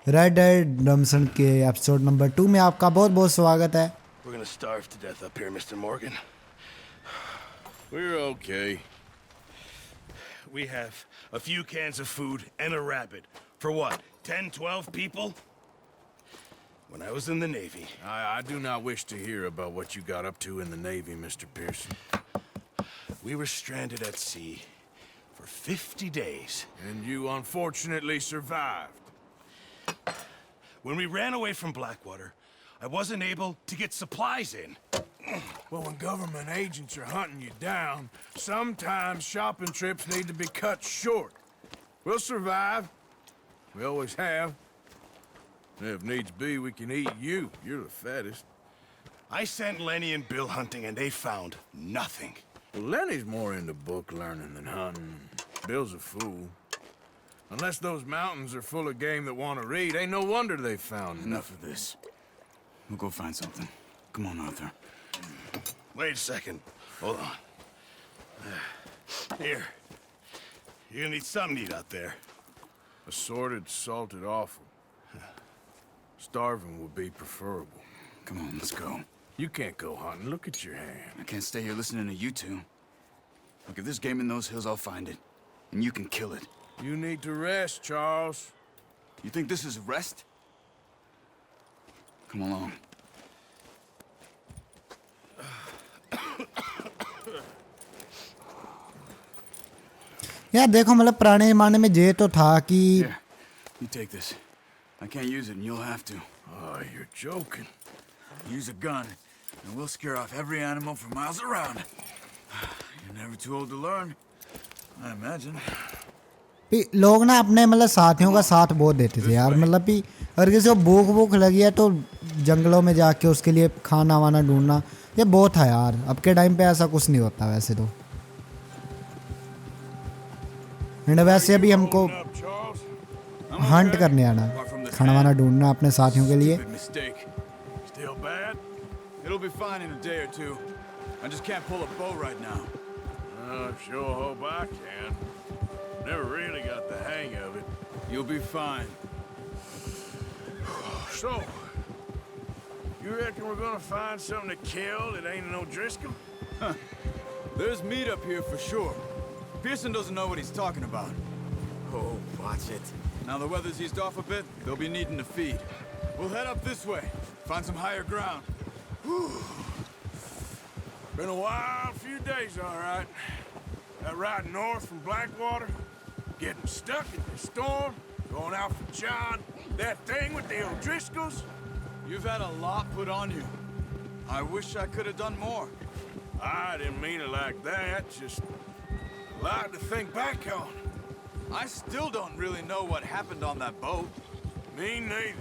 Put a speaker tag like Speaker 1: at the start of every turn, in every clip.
Speaker 1: Red dead redemption के episode number 2 में आपका बहुत बहुत स्वागत है।
Speaker 2: We're gonna starve to death up here, Mr. Morgan. We're okay. We have a few cans of food and a rabbit. For what, 10, 12 people? When I was in the Navy...
Speaker 3: I do not wish to hear about what you got up to in the Navy, Mr. Pearson.
Speaker 2: We were stranded at sea for 50 days.
Speaker 3: And you unfortunately survived.
Speaker 2: When we ran away from Blackwater, I wasn't able to get supplies in.
Speaker 3: Well, when government agents are hunting you down, sometimes shopping trips need to be cut short. We'll survive. We always have. And if needs be, we can eat you. You're the fattest.
Speaker 2: I sent Lenny and Bill hunting, and they found nothing.
Speaker 3: Well, Lenny's more into book learning than hunting. Bill's a fool. Unless those mountains are full of game that want to read, ain't no wonder they found
Speaker 4: Enough of this. We'll go find something. Come on, Arthur.
Speaker 2: Wait a second. Hold on. Here. You're gonna need something to eat out there.
Speaker 3: Assorted, salted offal. Starving would be preferable.
Speaker 4: Come on, let's go.
Speaker 3: You can't go hunting. Look at your hand.
Speaker 4: I can't stay here listening to you two. Look, if there's game in those hills, I'll find it. And you can kill it.
Speaker 3: You need to rest, Charles.
Speaker 4: You think this is rest? Come along.
Speaker 1: यार देखो मतलब पुराने जमाने में ये तो था कि
Speaker 4: Here, you take this. I can't use it, and you'll have to.
Speaker 3: Oh, you're joking.
Speaker 4: Use a gun, and we'll scare off every animal for miles around. You're never too old to learn, I imagine.
Speaker 1: लोग ना अपने मतलब साथियों का साथ बहुत देते थे यार। मतलब कि अगर किसी को भूख भूख लगी है तो जंगलों में जाके उसके लिए खाना वाना ढूंढना ये बहुत था यार। अब के टाइम पे ऐसा कुछ नहीं होता वैसे तो। एंड वैसे अभी हमको हंट करने आना, खाना वाना ढूंढना अपने साथियों के लिए।
Speaker 3: Still bad?
Speaker 4: It'll be fine in a day or two. I just can't pull a bow right now.
Speaker 3: Sure hope I can. Never really got the hang of it.
Speaker 4: You'll be fine.
Speaker 3: So, you reckon we're gonna find something to kill that ain't no Driscoll?
Speaker 4: Huh. There's meat up here for sure. Pearson doesn't know what he's talking about.
Speaker 5: Oh, watch it.
Speaker 4: Now the weather's eased off a bit, they'll be needing to feed. We'll head up this way, find some higher ground.
Speaker 3: Been a wild few days, all right. That ride north from Blackwater, getting stuck in the storm, going out for John, that thing with the O'Driscolls.
Speaker 4: You've had a lot put on you. I wish I could have done more.
Speaker 3: I didn't mean it like that, just a lot to think back on.
Speaker 4: I still don't really know what happened on that boat.
Speaker 3: Me neither.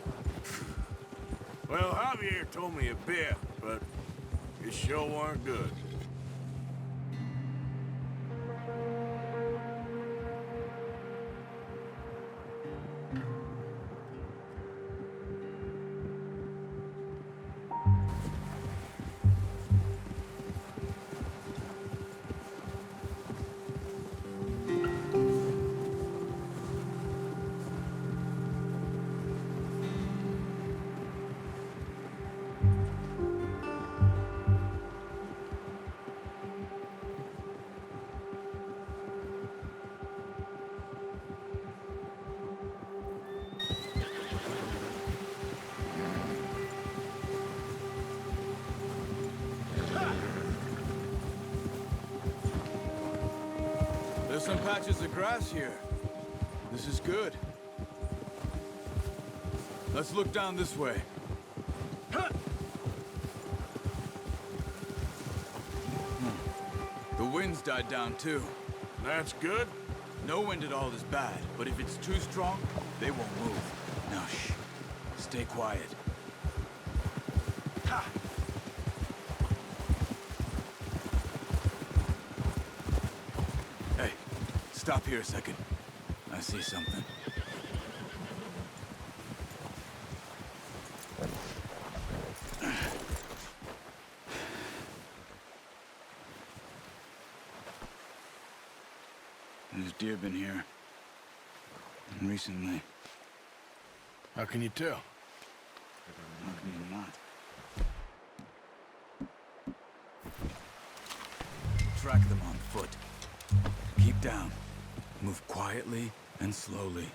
Speaker 3: Well, Javier told me a bit, but it sure weren't good.
Speaker 4: There's some patches of grass here. This is good. Let's look down this way. The wind's died down too.
Speaker 3: That's good.
Speaker 4: No wind at all is bad, but if it's too strong, they won't move. Now shh. Stay quiet. Ha! Hey, stop here a second. I see something. There's deer been here. And recently.
Speaker 3: How can you tell?
Speaker 4: How can you not? Track them on foot. Keep down. Move quietly and slowly.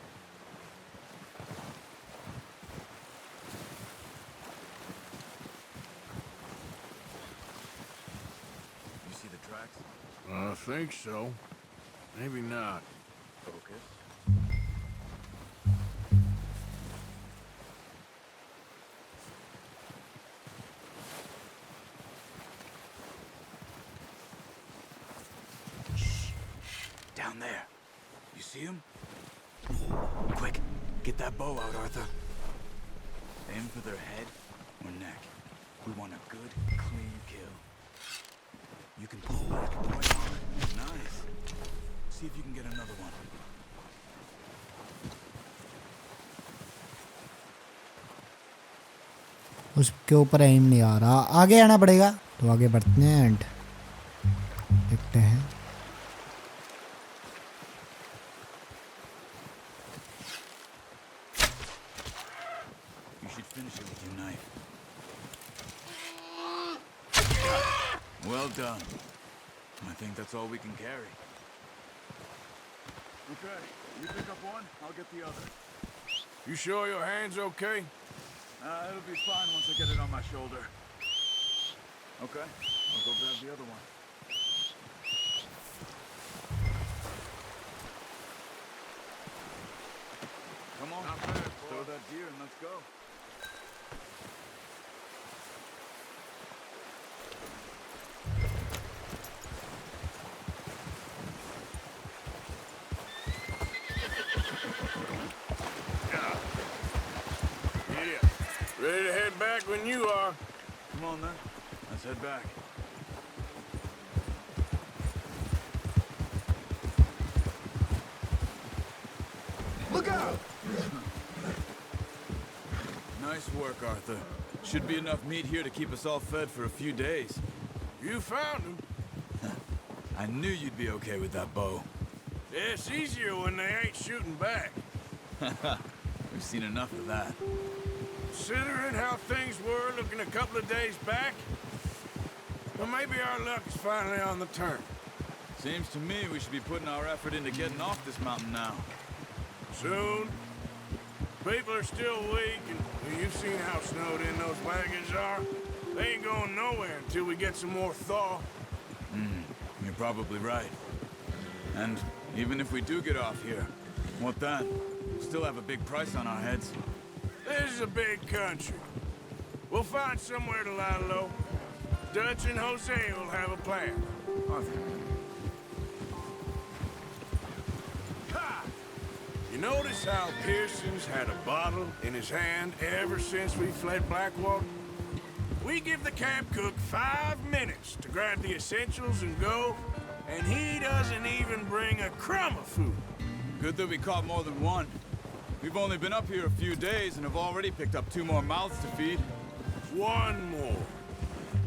Speaker 4: You see the tracks?
Speaker 3: I think so. Maybe not.
Speaker 4: Focus. Down there. You see him? Quick, get that bow out, Arthur. Aim for their head or neck. We want a good, clean kill. You can pull back quite hard. Nice. See if you can get another one.
Speaker 1: उसके ऊपर M नहीं आ रहा, आगे आना पड़ेगा। तो आगे बढ़ते हैं एंड देखते हैं।
Speaker 4: You should finish it with your knife. Well done. I think that's all we can carry. Okay, you pick up one, I'll get the other.
Speaker 3: You sure your hand's okay?
Speaker 4: It'll be fine once I get it on my shoulder. Okay, I'll go grab the other one. Come on, throw that deer and let's go.
Speaker 3: Yeah. Ready to head back when you are.
Speaker 4: Come on then, let's head back.
Speaker 3: Look out!
Speaker 4: Nice work, Arthur. Should be enough meat here to keep us all fed for a few days.
Speaker 3: You found him.
Speaker 4: I knew you'd be okay with that bow.
Speaker 3: Yeah, it's easier when they ain't shooting back.
Speaker 4: We've seen enough of that.
Speaker 3: Considering how things were looking a couple of days back, well, maybe our luck is finally on the turn.
Speaker 4: Seems to me we should be putting our effort into getting off this mountain now.
Speaker 3: Soon. People are still weak, and well, you've seen how snowed in those wagons are. They ain't going nowhere until we get some more thaw.
Speaker 4: You're probably right. And even if we do get off here, what then? Still have a big price on our heads.
Speaker 3: This is a big country. We'll find somewhere to lie low. Dutch and Jose will have a plan.
Speaker 4: Arthur.
Speaker 3: Ha! You notice how Pearson's had a bottle in his hand ever since we fled Blackwater? We give the camp cook 5 minutes to grab the essentials and go, and he doesn't even bring a crumb of food.
Speaker 4: Good that we caught more than one. We've only been up here a few days and have already picked up 2 more mouths to feed.
Speaker 3: One more.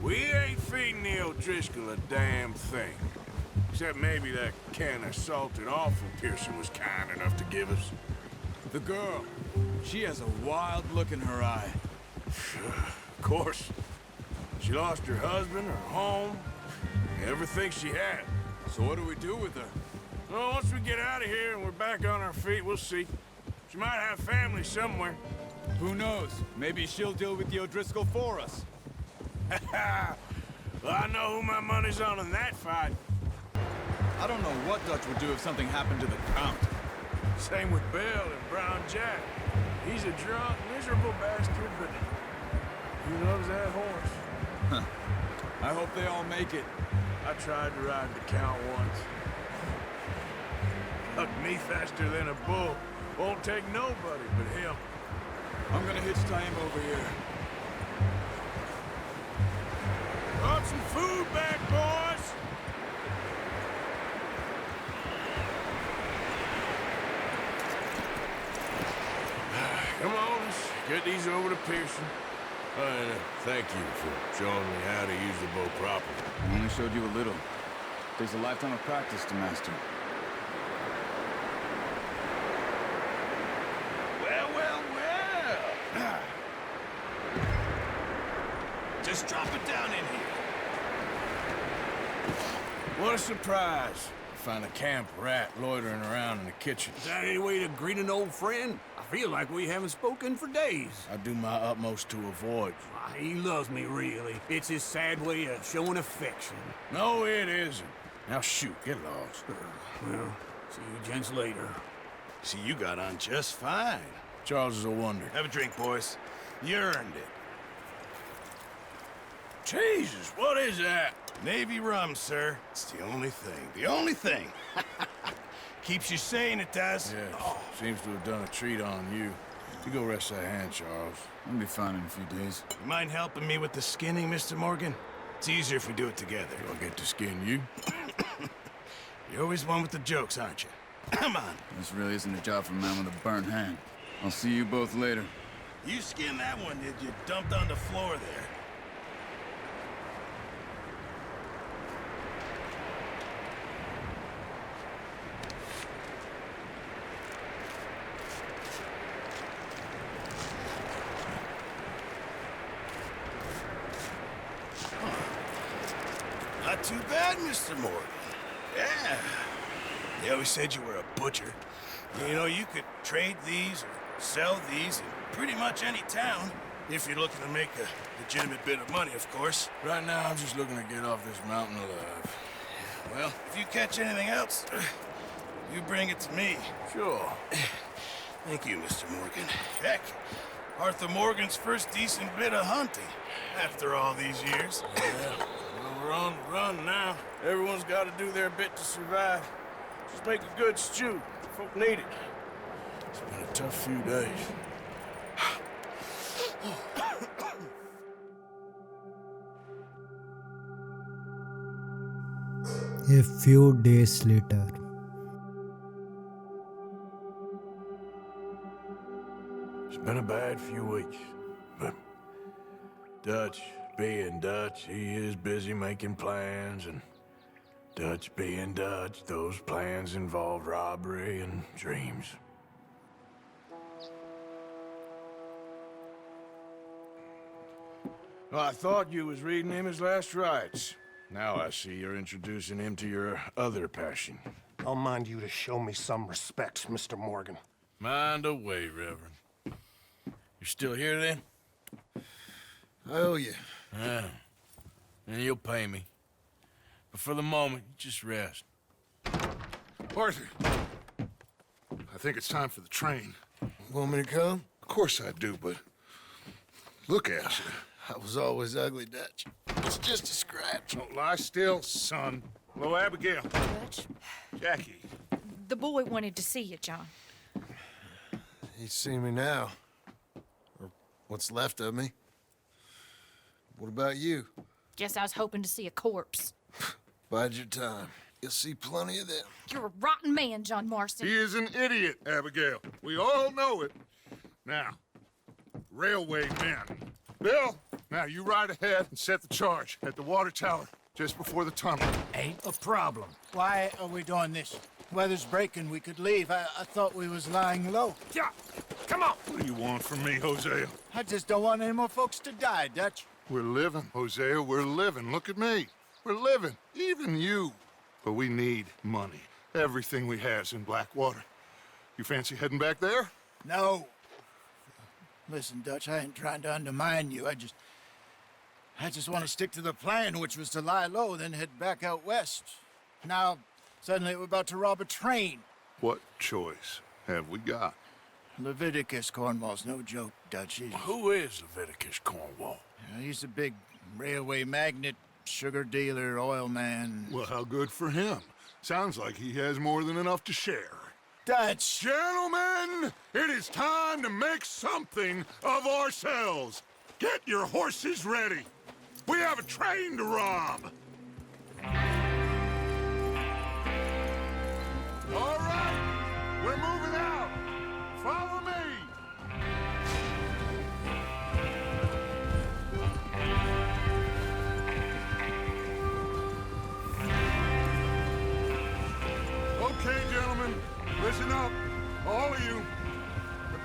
Speaker 3: We ain't feeding the O'Driscoll a damn thing. Except maybe that can of salted offal Pearson was kind enough to give us.
Speaker 4: The girl, she has a wild look in her eye.
Speaker 3: Of course. She lost her husband, her home, everything she had.
Speaker 4: So what do we do with her?
Speaker 3: Well, once we get out of here and we're back on our feet, we'll see. She might have family somewhere.
Speaker 4: Who knows? Maybe she'll deal with the O'Driscoll for us.
Speaker 3: Well, I know who my money's on in that fight.
Speaker 4: I don't know what Dutch would do if something happened to the Count.
Speaker 3: Same with Bill and Brown Jack. He's a drunk, miserable bastard, but he loves that horse.
Speaker 4: I hope they all make it.
Speaker 3: I tried to ride the Count once. Hugged me faster than a bull. Won't take nobody but him.
Speaker 4: I'm gonna hitch tie him over here.
Speaker 3: Brought some food back, boys! Come on, let's get these over to Pearson. Thank you for showing me how to use the bow properly.
Speaker 4: I only showed you a little. Takes a lifetime of practice to master.
Speaker 2: Well, well, Just drop it down in here.
Speaker 3: What a surprise. Find a camp rat loitering around in the kitchen.
Speaker 6: Is that any way to greet an old friend? I feel like we haven't spoken for days.
Speaker 3: I do my utmost to avoid.
Speaker 6: He loves me, really. It's his sad way of showing affection.
Speaker 3: No, it isn't. Now shoot, get lost.
Speaker 6: Well, see you gents later.
Speaker 2: See, you got on just fine.
Speaker 3: Charles is a wonder.
Speaker 2: Have a drink, boys. You earned it.
Speaker 3: Jesus, what is that?
Speaker 2: Navy rum, sir. It's the only thing. The only thing. Keeps you sane, it does.
Speaker 3: Yes, seems to have done a treat on you. You go rest that hand, Charles.
Speaker 4: I'll be fine in a few days.
Speaker 2: You mind helping me with the skinning, Mr. Morgan? It's easier if we do it together.
Speaker 3: Do I get to skin you?
Speaker 2: You're always one with the jokes, aren't you? Come on.
Speaker 4: This really isn't a job for a man with a burnt hand. I'll see you both later.
Speaker 2: You skinned that one, did you? Dumped on the floor there. Not too bad, Mr. Morgan. Yeah. They always said you were a butcher. You know, you could trade these or sell these in pretty much any town, if you're looking to make a legitimate bit of money, of course.
Speaker 3: Right now, I'm just looking to get off this mountain alive.
Speaker 2: Well, if you catch anything else, you bring it to me.
Speaker 3: Sure.
Speaker 2: Thank you, Mr. Morgan. Heck, Arthur Morgan's first decent bit of hunting, after all these years.
Speaker 3: Yeah. Well, we're on the run now. Everyone's got to do their bit to survive. Just make a good stew. Folk need it. It's been a tough few days.
Speaker 1: A few days later.
Speaker 3: It's been a bad few weeks, but Dutch being Dutch, he is busy making plans, and Dutch being Dutch, those plans involve robbery and dreams. Well, I thought you was reading him his last rites. Now I see you're introducing him to your other passion.
Speaker 7: I'll mind you to show me some respect, Mr. Morgan.
Speaker 3: Mind away, Reverend. You still here, then?
Speaker 2: I owe you.
Speaker 3: Yeah. And you'll pay me. But for the moment, just rest.
Speaker 8: Arthur, I think it's time for the train.
Speaker 2: Want me to come?
Speaker 8: Of course I do, but look at you.
Speaker 2: I was always ugly, Dutch. It's just a scratch.
Speaker 8: Don't lie still, son. Hello, Abigail.
Speaker 9: Dutch,
Speaker 8: Jackie.
Speaker 9: the boy wanted to see you, John.
Speaker 10: He's seen me now. Or what's left of me. What about you?
Speaker 9: Guess I was hoping to see a corpse.
Speaker 10: Bide your time. You'll see plenty of them.
Speaker 9: You're a rotten man, John Marston.
Speaker 8: He is an idiot, Abigail. We all know it. Now, railway men. Bill, now you ride ahead and set the charge at the water tower just before the tunnel.
Speaker 6: Ain't a problem. Why are we doing this? Weather's breaking. We could leave. I thought we was lying low.
Speaker 8: Yeah, come on. What do you want from me, Hosea?
Speaker 6: I just don't want any more folks to die, Dutch.
Speaker 8: We're living, Hosea. We're living. Look at me. We're living. Even you. But we need money. Everything we has in Blackwater. You fancy heading back there?
Speaker 6: No. Listen, Dutch, I ain't trying to undermine you. I just want to stick to the plan, which was to lie low, then head back out west. Now, suddenly we're about to rob a train.
Speaker 8: What choice have we got?
Speaker 6: Leviticus Cornwall's no joke, Dutch.
Speaker 3: Who is Leviticus Cornwall?
Speaker 6: He's a big railway magnate, sugar dealer, oil man.
Speaker 8: Well, how good for him. Sounds like he has more than enough to share.
Speaker 6: Dutch!
Speaker 8: Gentlemen, it is time to make something of ourselves. Get your horses ready. We have a train to rob. All right, we're moving out. Follow me. Okay, gentlemen, listen up, all of you.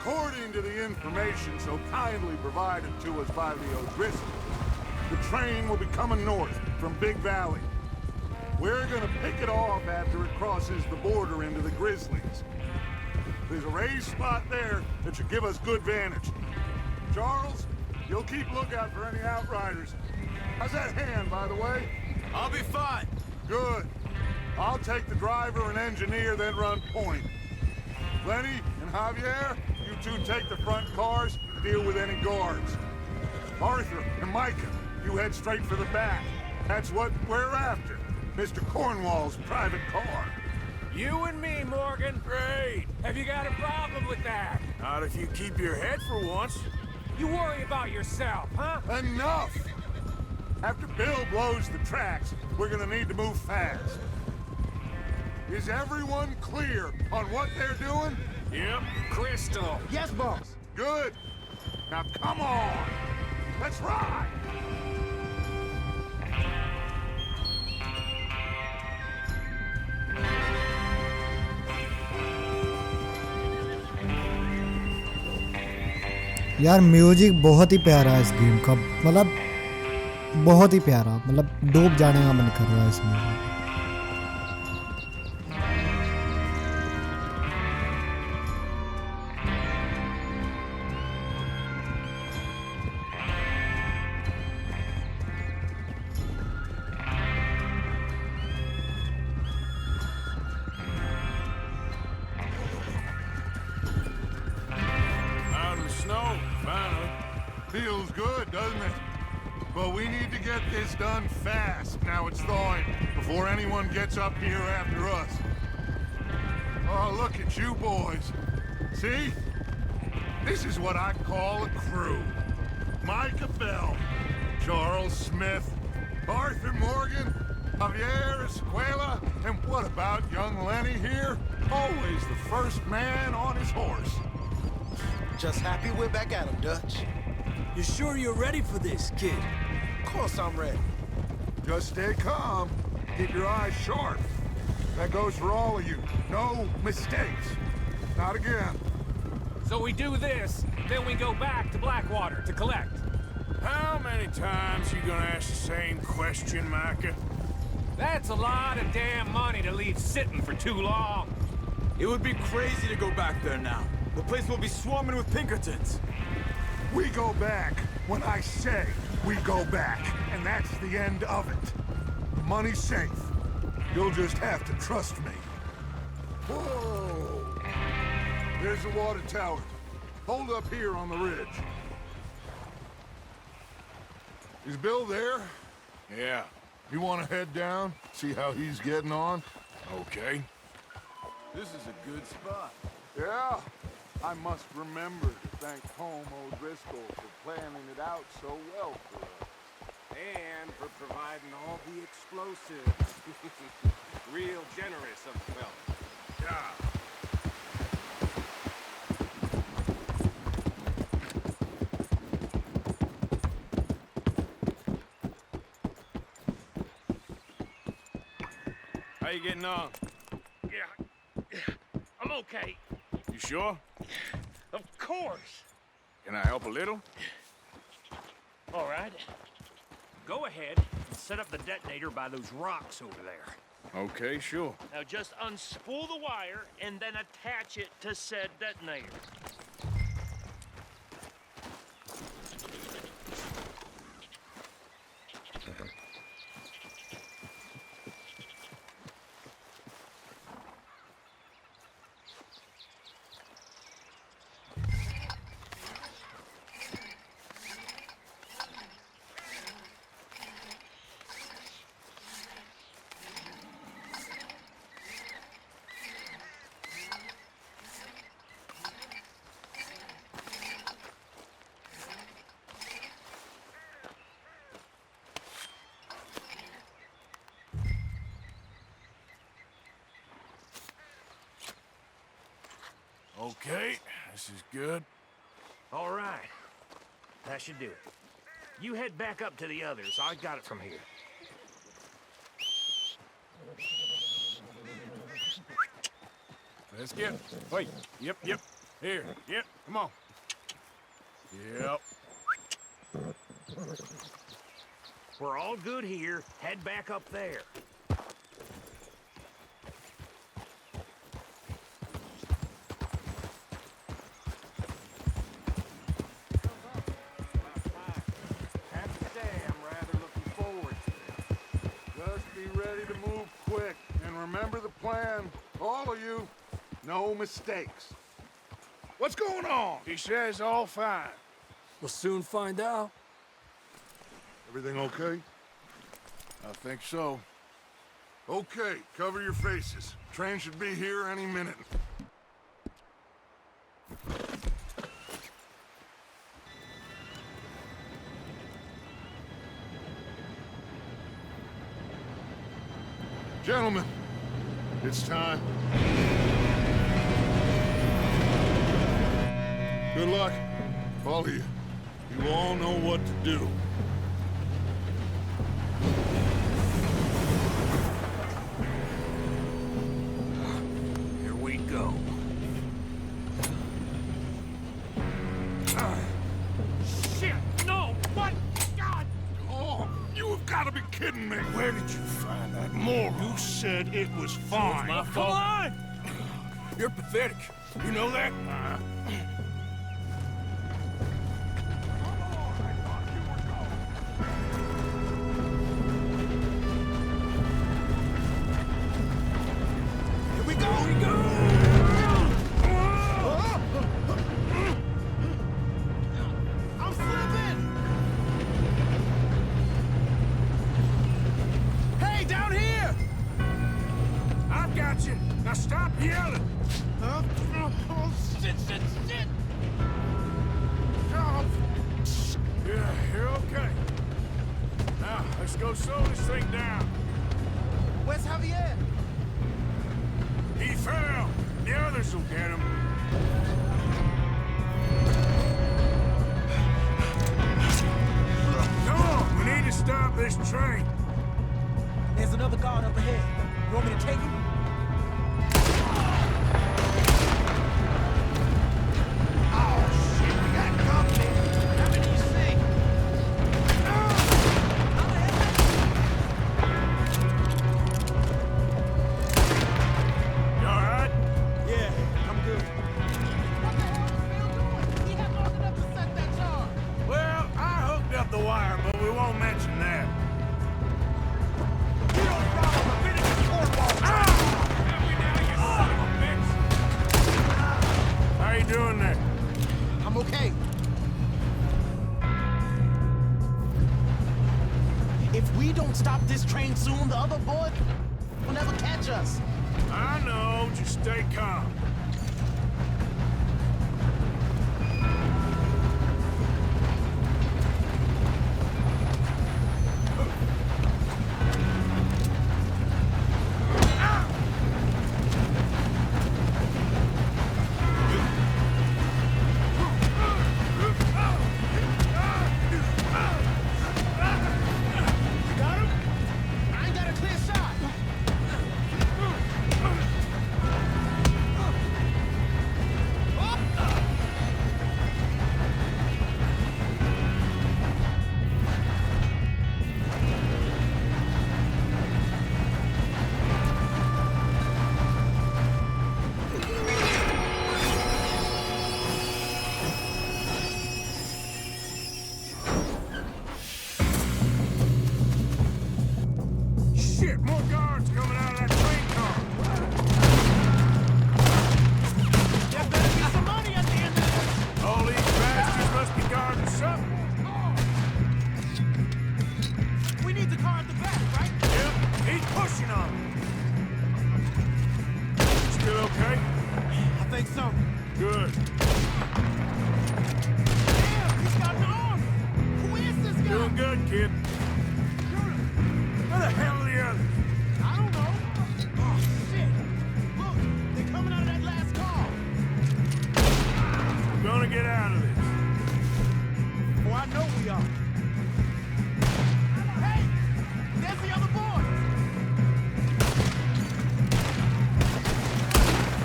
Speaker 8: According to the information so kindly provided to us by the O'Driscoll, the train will be coming north from Big Valley. We're gonna pick it off after it crosses the border into the Grizzlies. There's a raised spot there that should give us good vantage. Charles, you'll keep lookout for any outriders. How's that hand, by the way?
Speaker 3: I'll be fine.
Speaker 8: Good. I'll take the driver and engineer, then run point. Lenny and Javier, you two take the front cars, deal with any guards. Arthur and Micah, you head straight for the back. That's what we're after. Mr. Cornwall's private car.
Speaker 3: You and me, Morgan. Great. Have you got a problem with that? Not if you keep your head for once. You worry about yourself, huh?
Speaker 8: Enough! After Bill blows the tracks, we're gonna need to move fast. Is everyone clear on what they're doing?
Speaker 3: Yep, crystal.
Speaker 6: Yes, boss.
Speaker 8: Good. Now come on! Let's ride!
Speaker 1: यार music बहुत ही प्यारा है इस game का, मतलब बहुत ही प्यारा, मतलब डूब जाने का मन कर रहा है इसमें।
Speaker 3: Out of the snow, finally.
Speaker 8: Feels good, doesn't it? But we need to get this done fast, now it's thawing, before anyone gets up here after us. Oh, look at you boys. See? This is what I call a crew. Micah Bell, Charles Smith, Arthur Morgan, Javier Escuela, and what about young Lenny here? Always the first man on his horse.
Speaker 5: Just happy we're back at him, Dutch.
Speaker 3: You sure you're ready for this, kid?
Speaker 5: Of course I'm ready.
Speaker 8: Just stay calm. Keep your eyes sharp. That goes for all of you. No mistakes. Not again.
Speaker 11: So we do this, then we go back to Blackwater to collect.
Speaker 3: How many times you gonna ask the same question, Micah?
Speaker 11: That's a lot of damn money to leave sitting for too long.
Speaker 4: It would be crazy to go back there now. The place will be swarming with Pinkertons.
Speaker 8: We go back when I say we go back, and that's the end of it. The money's safe. You'll just have to trust me. Whoa! There's the water tower. Hold up here on the ridge. Is Bill there?
Speaker 3: Yeah,
Speaker 8: You want to head down, see how he's getting on?
Speaker 3: okay. This is a good spot.
Speaker 8: Yeah. I must remember to thank Home O'Driscoll for planning it out so well for us.
Speaker 11: And for providing all the explosives. Real generous of the fella.
Speaker 3: Yeah. How you getting on?
Speaker 11: Yeah, I'm okay.
Speaker 3: You sure?
Speaker 11: Of course.
Speaker 3: Can I help a little?
Speaker 11: All right. Go ahead and set up the detonator by those rocks over there.
Speaker 3: Okay, sure.
Speaker 11: Now just unspool the wire and then attach it to said detonator.
Speaker 3: Okay, this is good.
Speaker 11: All right. That should do it. You head back up to the others. I got it from here.
Speaker 3: Let's get. Wait. Yep. Here. Yep. Come on. Yep.
Speaker 11: We're all good here. Head back up there.
Speaker 8: Have to say, I'm rather looking forward to it. Just be ready to move quick, and remember the plan. All of you, no mistakes. What's going on?
Speaker 3: He says all fine.
Speaker 12: We'll soon find out.
Speaker 8: Everything okay?
Speaker 3: I think so.
Speaker 8: Okay, cover your faces. Train should be here any minute. Gentlemen, it's time. Good luck, all of you. You all know what to do.
Speaker 11: Here we go. Shit! No! What? God!
Speaker 8: Oh, you have got to be kidding me.
Speaker 3: Where did you find that moron?
Speaker 8: You said it was fine.
Speaker 3: My
Speaker 11: Come
Speaker 3: fault.
Speaker 11: on!
Speaker 3: You're pathetic. You know that?
Speaker 6: Here we go! I'm slipping! Hey, down here!
Speaker 3: I've got you. Now stop yelling.
Speaker 6: Oh, shit! Oh,
Speaker 3: Yeah, you're okay. Now, let's go slow this thing down.
Speaker 6: where's Javier?
Speaker 3: He fell. The others will get him. Come on, we need to stop this train.
Speaker 6: There's another guard up ahead. You want me to take him?
Speaker 3: You all right?
Speaker 6: Yeah, I'm good.
Speaker 3: Well, I hooked up the wire, but we won't mention that. How you doing there?
Speaker 6: I'm okay. If we don't stop this train soon, the other boy will never catch us.
Speaker 3: I know, just stay calm.
Speaker 6: Got him? I ain't got a clear shot.
Speaker 3: Shit, more guards coming out of that train car.
Speaker 6: There better be some money at the end of this.
Speaker 3: All these bastards must be guarding something.
Speaker 6: We need the car at the back, right?
Speaker 3: Yep, he's pushing on me. Still okay?
Speaker 6: I think so.
Speaker 3: Good.
Speaker 6: Damn, he's got an arm. Who is this guy?
Speaker 3: Doing good, kid. Where the hell are the others?
Speaker 6: I don't know. Oh, shit. Look, they're coming out of that last car.
Speaker 3: We're gonna get out of this.
Speaker 6: Oh, I know we are. Hey, there's the other boy.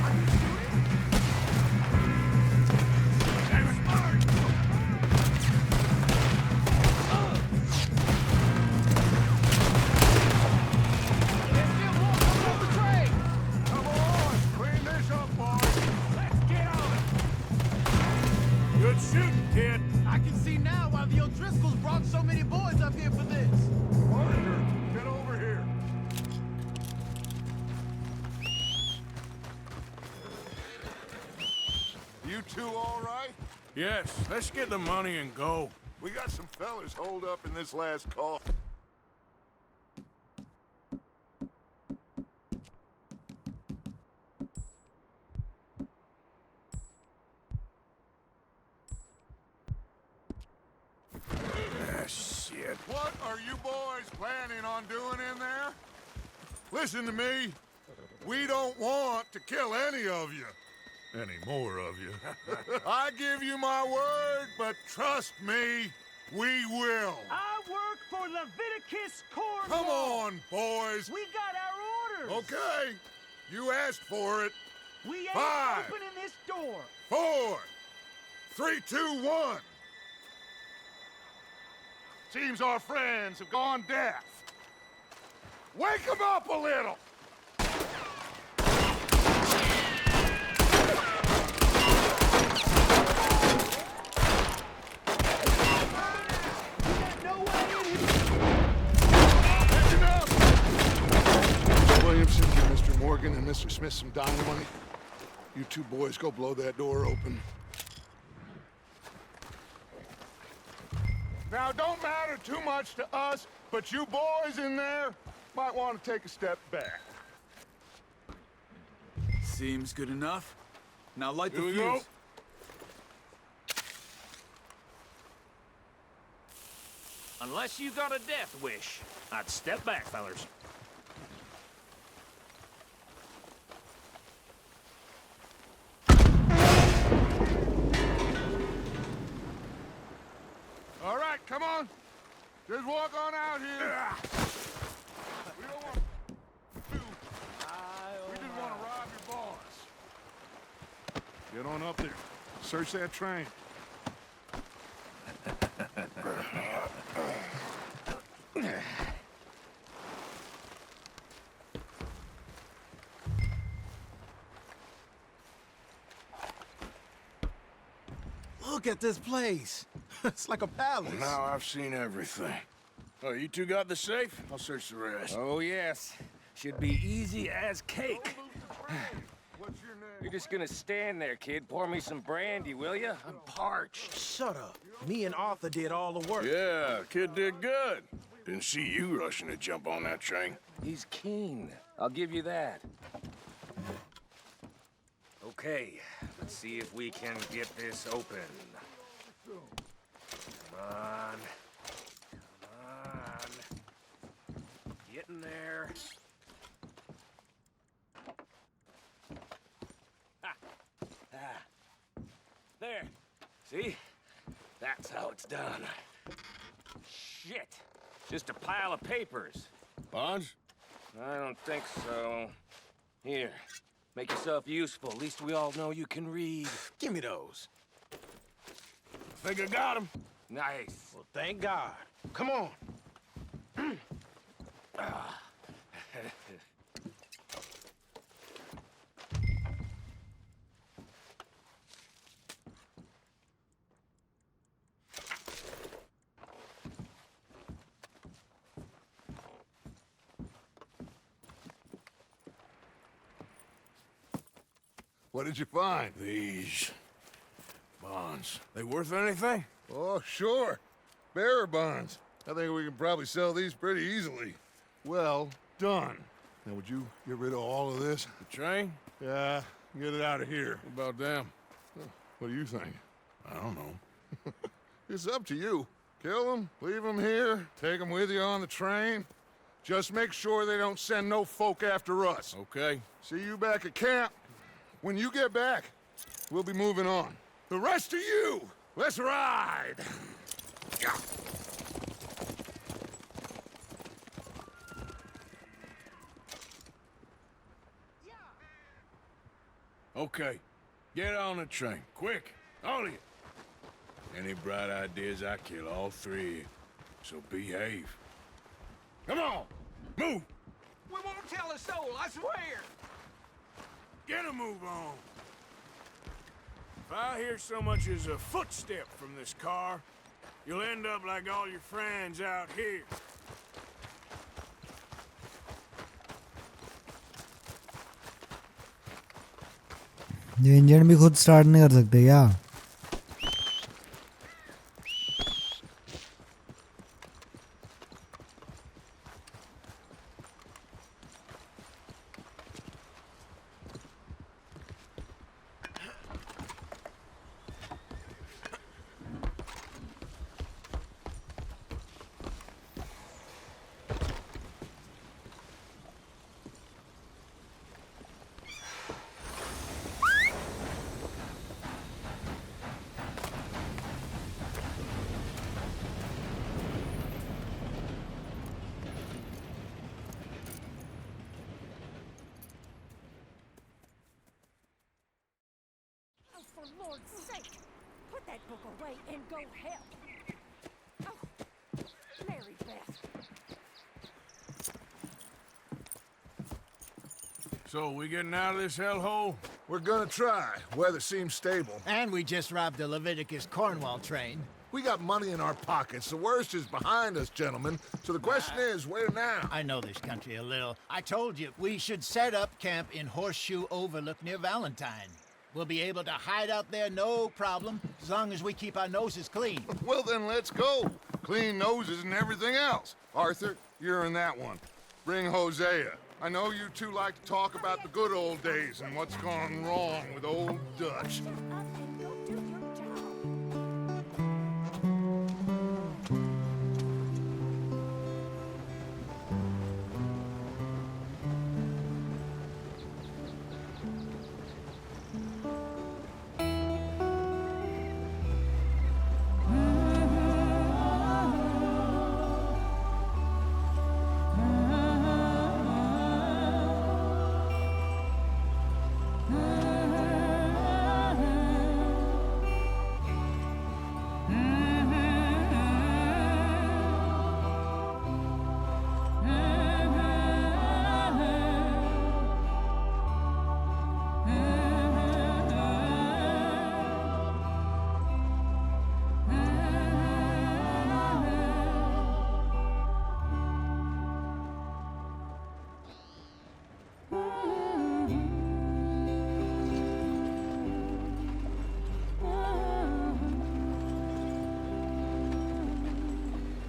Speaker 6: Are you shooting?
Speaker 3: They were smart. kid.
Speaker 6: I can see now why the O'Driscolls brought so many boys up here for this.
Speaker 8: Arthur, get over here. You two all right?
Speaker 3: Yes, let's get the money and go.
Speaker 8: We got some fellas holed up in this last call.
Speaker 3: Ah, shit.
Speaker 8: What are you boys planning on doing in there? Listen to me. We don't want to kill any of you. Any more of you. I give you my word, but trust me, we will.
Speaker 11: I work for Leviticus Corps.
Speaker 8: Come on, boys.
Speaker 11: We got our orders.
Speaker 8: Okay. You asked for it.
Speaker 11: We ain't
Speaker 8: 5,
Speaker 11: opening this door.
Speaker 8: 4, 3, 2, 1. Seems our friends have gone deaf. Wake them up a little. Williamson, give Mr. Morgan and Mr. Smith some dynamite. You two boys go blow that door open. Now, it don't matter too much to us, but you boys in there might want to take a step back.
Speaker 4: Seems good enough. Now light the
Speaker 3: Here we
Speaker 4: fuse.
Speaker 3: go.
Speaker 11: Unless you got a death wish, I'd step back, fellers.
Speaker 8: All right, come on. Just walk on out here. We don't want to. We just want to rob your boss. Get on up there. Search that train.
Speaker 5: Look at this place. It's like a palace.
Speaker 3: Now I've seen everything. Oh, you two got the safe? I'll search the rest.
Speaker 12: Oh, yes. Should be easy as cake.
Speaker 8: What's your name?
Speaker 12: You're just gonna stand there, kid. Pour me some brandy, will ya? I'm parched.
Speaker 5: Shut up. Me and Arthur did all the work.
Speaker 3: Yeah, kid did good. Didn't see you rushing to jump on that train.
Speaker 12: He's keen. I'll give you that. Okay, let's see if we can get this open. Come on. Come on. Get in there. Ha. Ah. There. See? That's how it's done. Shit. Just a pile of papers.
Speaker 3: Bonds?
Speaker 12: I don't think so. Here. Make yourself useful. At least we all know you can read.
Speaker 5: Give me those.
Speaker 3: Think I got him.
Speaker 12: Nice.
Speaker 5: Well, thank God. Come on.
Speaker 8: What did you find?
Speaker 3: These bonds. They worth anything?
Speaker 8: Oh, sure. Bearer bonds. I think we can probably sell these pretty easily. Well done. Now, would you get rid of all of this?
Speaker 3: The train?
Speaker 8: Yeah, get it out of here.
Speaker 3: What about them?
Speaker 8: What do you think?
Speaker 3: I don't know.
Speaker 8: It's up to you. Kill them, leave them here, take them with you on the train. Just make sure they don't send no folk after us.
Speaker 3: Okay.
Speaker 8: See you back at camp. When you get back, we'll be moving on. The rest of you, let's ride!
Speaker 3: Okay. Get on the train. Quick. All of you. Any bright ideas, I kill all three of you. So behave. Come on! Move!
Speaker 11: We won't tell a soul, I swear.
Speaker 3: Get a move on! I hear so much as a footstep from this car, you'll end up like all your friends out here.
Speaker 1: ये engine भी खुद start नहीं कर सकते क्या?
Speaker 13: For Lord's sake, put that book away and go help. Oh, Mary Beth.
Speaker 3: So, we getting out of this hellhole?
Speaker 8: We're gonna try. Weather seems stable.
Speaker 6: And we just robbed a Leviticus Cornwall train.
Speaker 8: We got money in our pockets. The worst is behind us, gentlemen. So the question is, where now?
Speaker 6: I know this country a little. I told you, we should set up camp in Horseshoe Overlook near Valentine. We'll be able to hide out there, no problem, as long as we keep our noses clean.
Speaker 8: Well, then let's go. Clean noses and everything else. Arthur, you're in that one. Bring Hosea. I know you two like to talk about the good old days and what's gone wrong with old Dutch.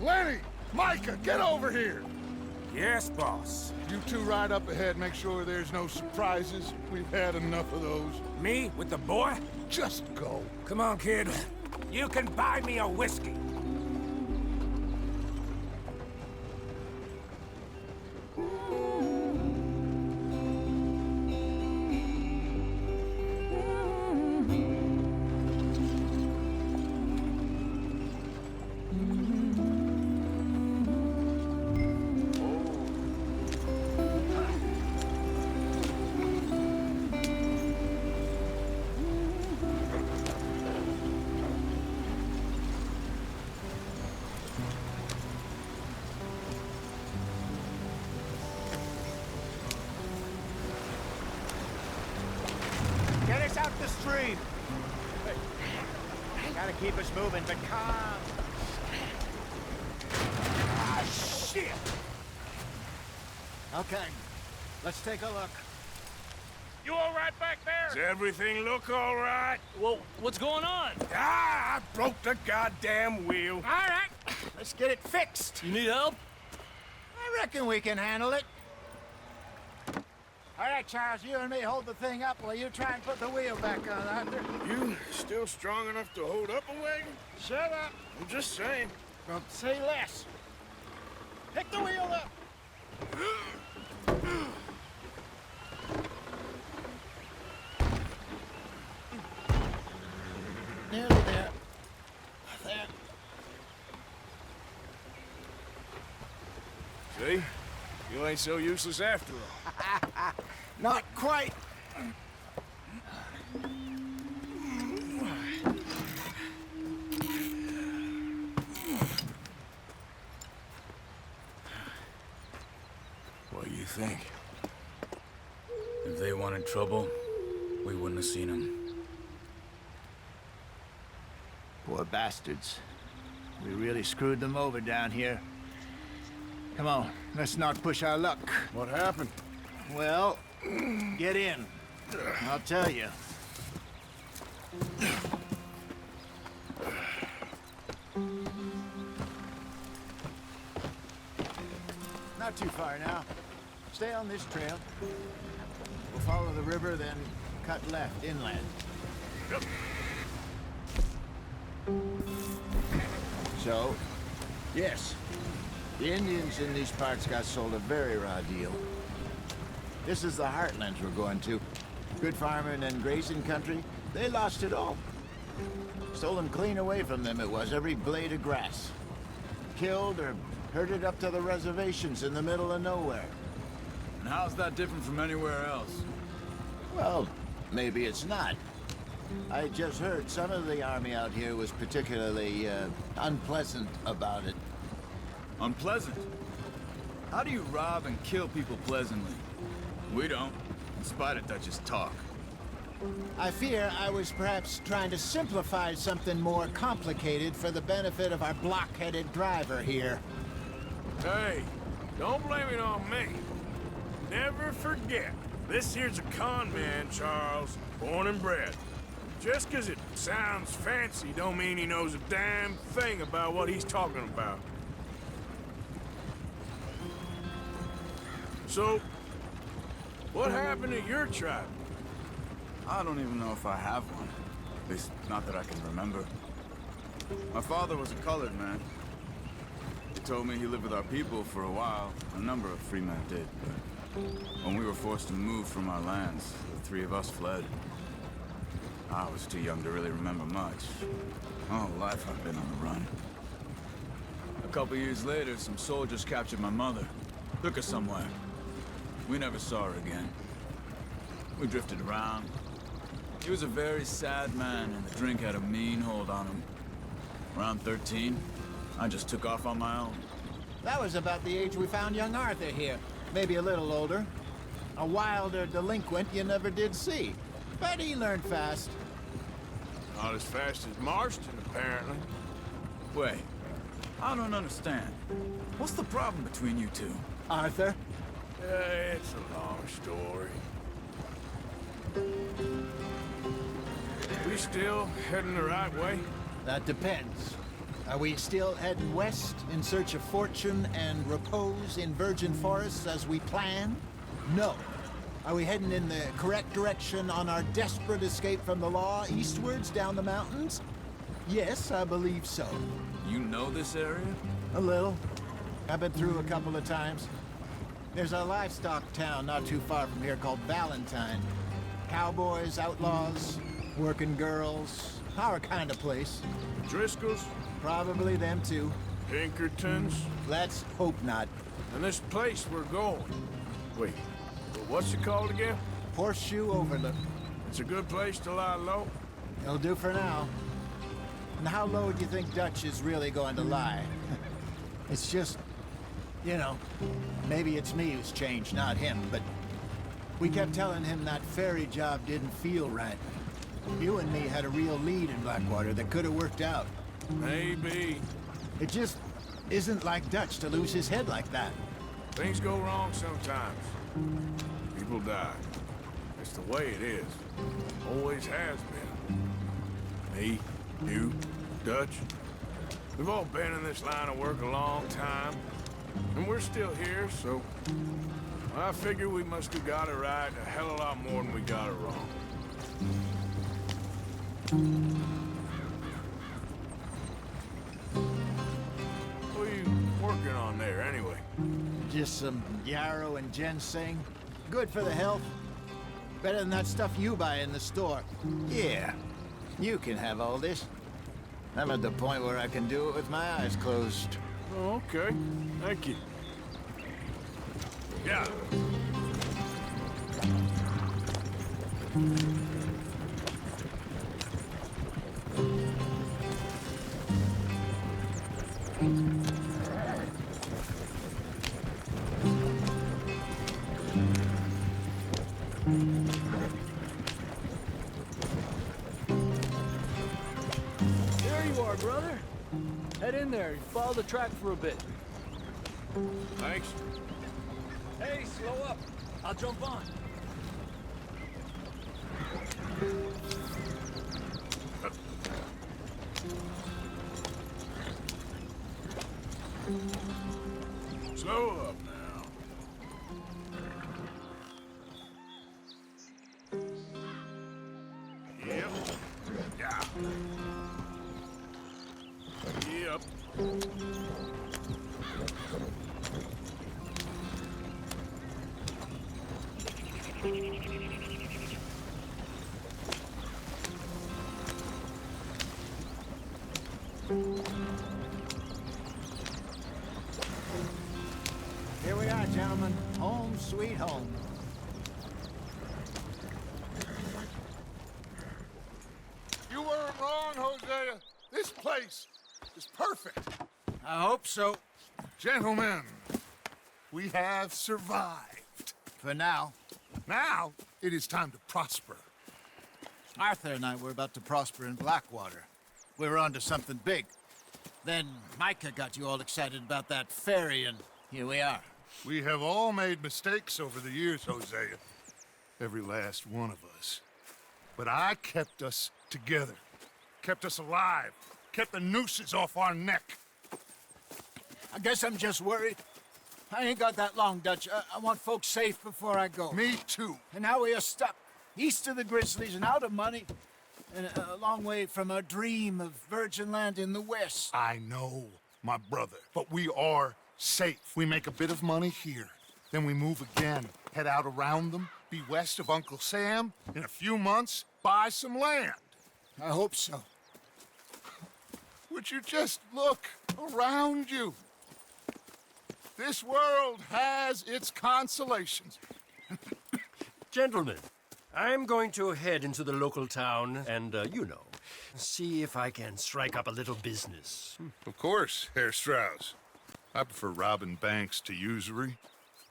Speaker 8: Lenny! Micah, get over here!
Speaker 3: Yes, boss.
Speaker 8: You two ride up ahead, make sure there's no surprises. We've had enough of those.
Speaker 11: Me with the boy?
Speaker 8: Just go.
Speaker 11: Come on, kid. You can buy me a whiskey.
Speaker 6: Get us out the stream. Gotta keep us moving, but calm.
Speaker 3: Ah, shit!
Speaker 6: Okay, let's take a look.
Speaker 11: You all right back there?
Speaker 3: Does everything look all right?
Speaker 11: Well, what's going on?
Speaker 3: Ah, I broke the goddamn wheel.
Speaker 6: All right, let's get it fixed.
Speaker 11: You need help?
Speaker 6: I reckon we can handle it. All right, Charles, you and me hold the thing up while you try and put the wheel back on, Arthur.
Speaker 3: You still strong enough to hold up a wagon?
Speaker 6: Shut up.
Speaker 3: I'm just saying.
Speaker 6: Well, say less. Pick the wheel up. Nearly there. There.
Speaker 3: See? You ain't so useless after all.
Speaker 6: Not quite.
Speaker 3: What do you think?
Speaker 4: If they wanted trouble, we wouldn't have seen them.
Speaker 6: bastards. We really screwed them over down here. Come on, let's not push our luck.
Speaker 3: What happened?
Speaker 6: Well, get in. I'll tell you. Not too far now. Stay on this trail. We'll follow the river, then cut left inland. So, yes, the Indians in these parts got sold a very raw deal. This is the heartlands we're going to. Good farming and grazing country, they lost it all. Stolen clean away from them it was, every blade of grass. Killed or herded up to the reservations in the middle of nowhere.
Speaker 4: And how's that different from anywhere else?
Speaker 6: Well, maybe it's not. I just heard some of the army out here was particularly, unpleasant about it.
Speaker 4: Unpleasant? How do you rob and kill people pleasantly? We don't, in spite of Dutch's talk.
Speaker 6: I fear I was perhaps trying to simplify something more complicated for the benefit of our block-headed driver here.
Speaker 3: Hey, don't blame it on me. Never forget, this here's a con man, Charles, born and bred. Just 'cause it sounds fancy don't mean he knows a damn thing about what he's talking about. So, what happened to your tribe?
Speaker 4: I don't even know if I have one. At least, not that I can remember. My father was a colored man. He told me he lived with our people for a while. A number of free men did, but when we were forced to move from our lands, the three of us fled. I was too young to really remember much. All life I've been on the run. A couple years later, some soldiers captured my mother. Took her somewhere. We never saw her again. We drifted around. He was a very sad man, and the drink had a mean hold on him. Around 13, I just took off on my own.
Speaker 6: That was about the age we found young Arthur here. Maybe a little older. A wilder delinquent you never did see. But he learned fast.
Speaker 3: Not as fast as Marston, apparently.
Speaker 4: Wait, I don't understand. What's the problem between you two?
Speaker 6: Arthur?
Speaker 3: It's a long story. We still heading the right way?
Speaker 6: That depends. Are we still heading west in search of fortune and repose in virgin forests as we planned? No. Are we heading in the correct direction on our desperate escape from the law eastwards down the mountains? Yes, I believe so.
Speaker 4: You know this area?
Speaker 6: A little. I've been through a couple of times. There's a livestock town not too far from here called Valentine. Cowboys, outlaws, working girls, our kind of place.
Speaker 3: Driscoll's?
Speaker 6: Probably them too.
Speaker 3: Pinkertons?
Speaker 6: Let's hope not.
Speaker 3: And this place we're going. Wait, what's it called again?
Speaker 6: Horseshoe Overlook.
Speaker 3: It's a good place to lie low?
Speaker 6: It'll do for now. And how low do you think Dutch is really going to lie? It's just, you know, maybe it's me who's changed, not him, but we kept telling him that ferry job didn't feel right. You and me had a real lead in Blackwater that could have worked out.
Speaker 3: Maybe.
Speaker 6: It just isn't like Dutch to lose his head like that.
Speaker 3: Things go wrong sometimes. People die. It's the way it is. Always has been. Me, you, Dutch. We've all been in this line of work a long time. And we're still here, so I figure we must have got it right a hell of a lot more than we got it wrong. What are you working on there, anyway?
Speaker 6: Just some yarrow and ginseng. Good for the health. Better than that stuff you buy in the store. Yeah, you can have all this. I'm at the point where I can do it with my eyes closed.
Speaker 3: Oh, okay. Thank you. Yeah.
Speaker 6: There you are, bro.
Speaker 3: Head in there. Follow the track for a bit. Thanks.
Speaker 11: Hey, slow up.
Speaker 3: I'll jump on.
Speaker 2: Slow up now. Yep. Yeah. Yep.
Speaker 6: Here we are, gentlemen. Home sweet home.
Speaker 8: You weren't wrong, Hosea. This place is perfect.
Speaker 6: I hope so.
Speaker 8: Gentlemen, we have survived.
Speaker 6: For now.
Speaker 8: Now, it is time to prosper.
Speaker 6: Arthur and I were about to prosper in Blackwater. We were onto something big. Then Micah got you all excited about that ferry, and here we are.
Speaker 8: We have all made mistakes over the years, Hosea. Every last one of us. But I kept us together. Kept us alive. Kept the nooses off our neck.
Speaker 6: I guess I'm just worried. I ain't got that long, Dutch. I want folks safe before I go.
Speaker 8: Me too.
Speaker 6: And now we are stuck. East of the Grizzlies and out of money. And a long way from our dream of virgin land in the west.
Speaker 8: I know, my brother. But we are safe. We make a bit of money here. Then we move again. Head out around them. Be west of Uncle Sam. In a few months, buy some land.
Speaker 6: I hope so.
Speaker 8: Would you just look around you? This world has its consolations.
Speaker 11: Gentlemen, I'm going to head into the local town and, see if I can strike up a little business.
Speaker 8: Of course, Herr Strauss. I prefer robbing banks to usury.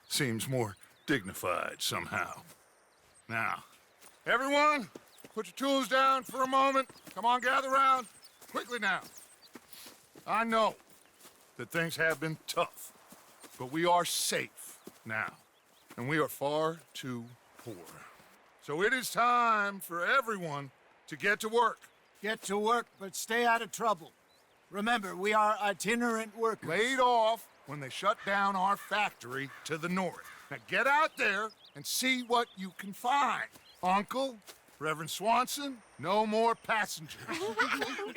Speaker 8: Seems more dignified somehow. Now, everyone, put your tools down for a moment. Come on, gather round. Quickly now. I know that things have been tough, but we are safe now, and we are far too poor. So it is time for everyone to get to work.
Speaker 6: Get to work, but stay out of trouble. Remember, we are itinerant workers.
Speaker 8: Laid off when they shut down our factory to the north. Now get out there and see what you can find. Uncle, Reverend Swanson, no more passengers.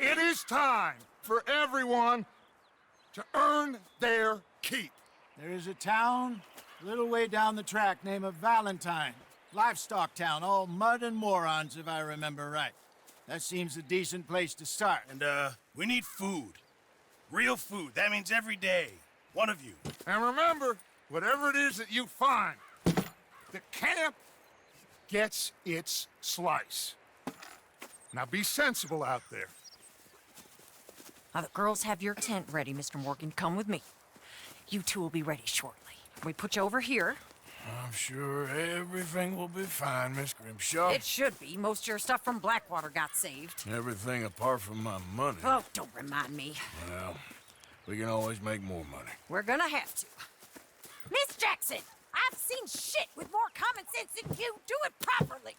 Speaker 8: It is time for everyone to earn their keep.
Speaker 6: There is a town a little way down the track named Valentine. Livestock town, all mud and morons, if I remember right. That seems a decent place to start.
Speaker 2: And, we need food. Real food. That means every day. One of you.
Speaker 8: And remember, whatever it is that you find, the camp gets its slice. Now be sensible out there.
Speaker 14: Now the girls have your tent ready, Mr. Morgan. Come with me. You two will be ready shortly. We put you over here.
Speaker 3: I'm sure everything will be fine, Miss Grimshaw.
Speaker 14: It should be. Most of your stuff from Blackwater got saved.
Speaker 3: Everything apart from my money.
Speaker 14: Oh, don't remind me.
Speaker 3: Well, we can always make more money.
Speaker 14: We're gonna have to. Miss Jackson, I've seen shit with more common sense than you. Do it properly.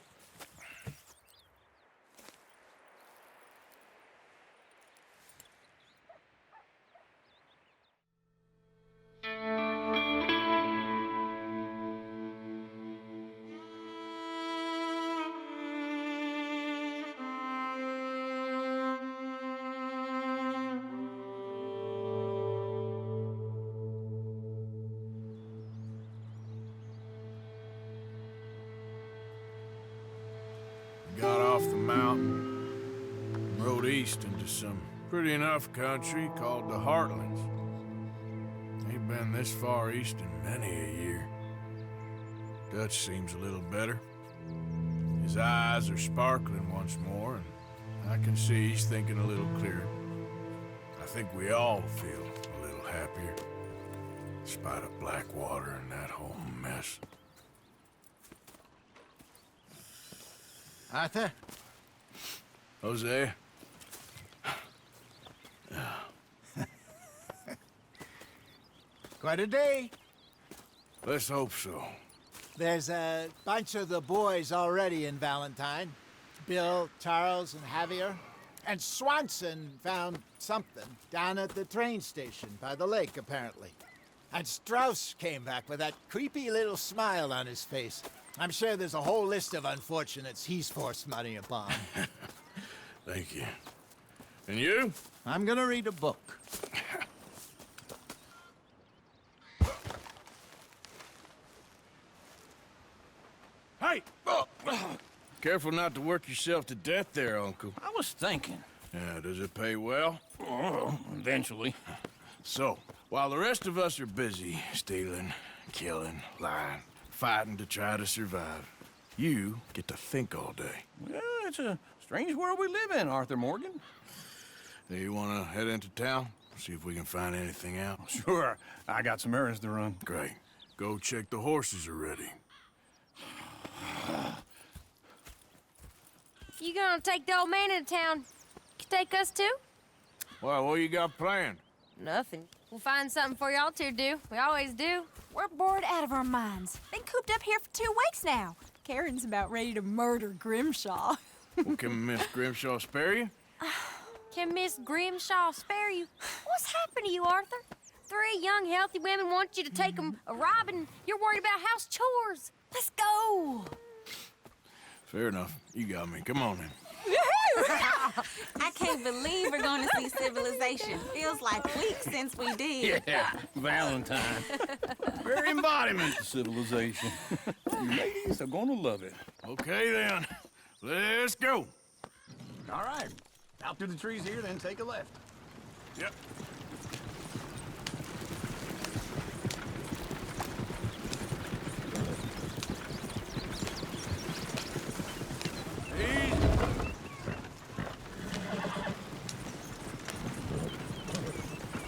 Speaker 3: Got off the mountain and rode east into some pretty enough country called the Heartlands. Ain't been this far east in many a year. Dutch seems a little better. His eyes are sparkling once more, and I can see he's thinking a little clearer. I think we all feel a little happier, in spite of Blackwater and that whole mess.
Speaker 6: Arthur?
Speaker 3: Jose?
Speaker 6: quite a day.
Speaker 3: Let's hope so.
Speaker 6: There's a bunch of the boys already in Valentine. Bill, Charles, and Javier. And Swanson found something down at the train station by the lake, apparently. And Strauss came back with that creepy little smile on his face. I'm sure there's a whole list of unfortunates he's forced money upon.
Speaker 3: Thank you. And you?
Speaker 6: I'm gonna read a book.
Speaker 3: Hey! Careful not to work yourself to death there, Uncle.
Speaker 15: I was thinking.
Speaker 3: Yeah, does it pay well?
Speaker 15: Oh, eventually.
Speaker 3: So, while the rest of us are busy stealing, killing, lying, fighting to try to survive, you get to think all day.
Speaker 15: Well, it's a strange world we live in, Arthur Morgan.
Speaker 3: Do you want to head into town? See if we can find anything out?
Speaker 15: Sure. I got some errands to run.
Speaker 3: Great. Go check the horses are ready.
Speaker 16: You gonna take the old man into town? Take us too?
Speaker 3: Well, what you got planned?
Speaker 16: Nothing. We'll find something for y'all to do. We always do.
Speaker 13: We're bored out of our minds. Been cooped up here for 2 weeks now. Karen's about ready to murder Grimshaw.
Speaker 3: Well, can Miss Grimshaw spare you?
Speaker 16: Can Miss Grimshaw spare you? What's happened to you, Arthur? 3 young, healthy women want you to take them a robbing. You're worried about house chores. Let's go.
Speaker 3: Fair enough. You got me. Come on then.
Speaker 17: I can't believe we're going to see civilization. Feels like weeks since we did.
Speaker 15: Yeah, Valentine. Very embodiment of civilization. You ladies are gonna love it.
Speaker 3: Okay then. Let's go.
Speaker 15: All right. Out through the trees here, then take a left.
Speaker 3: Yep.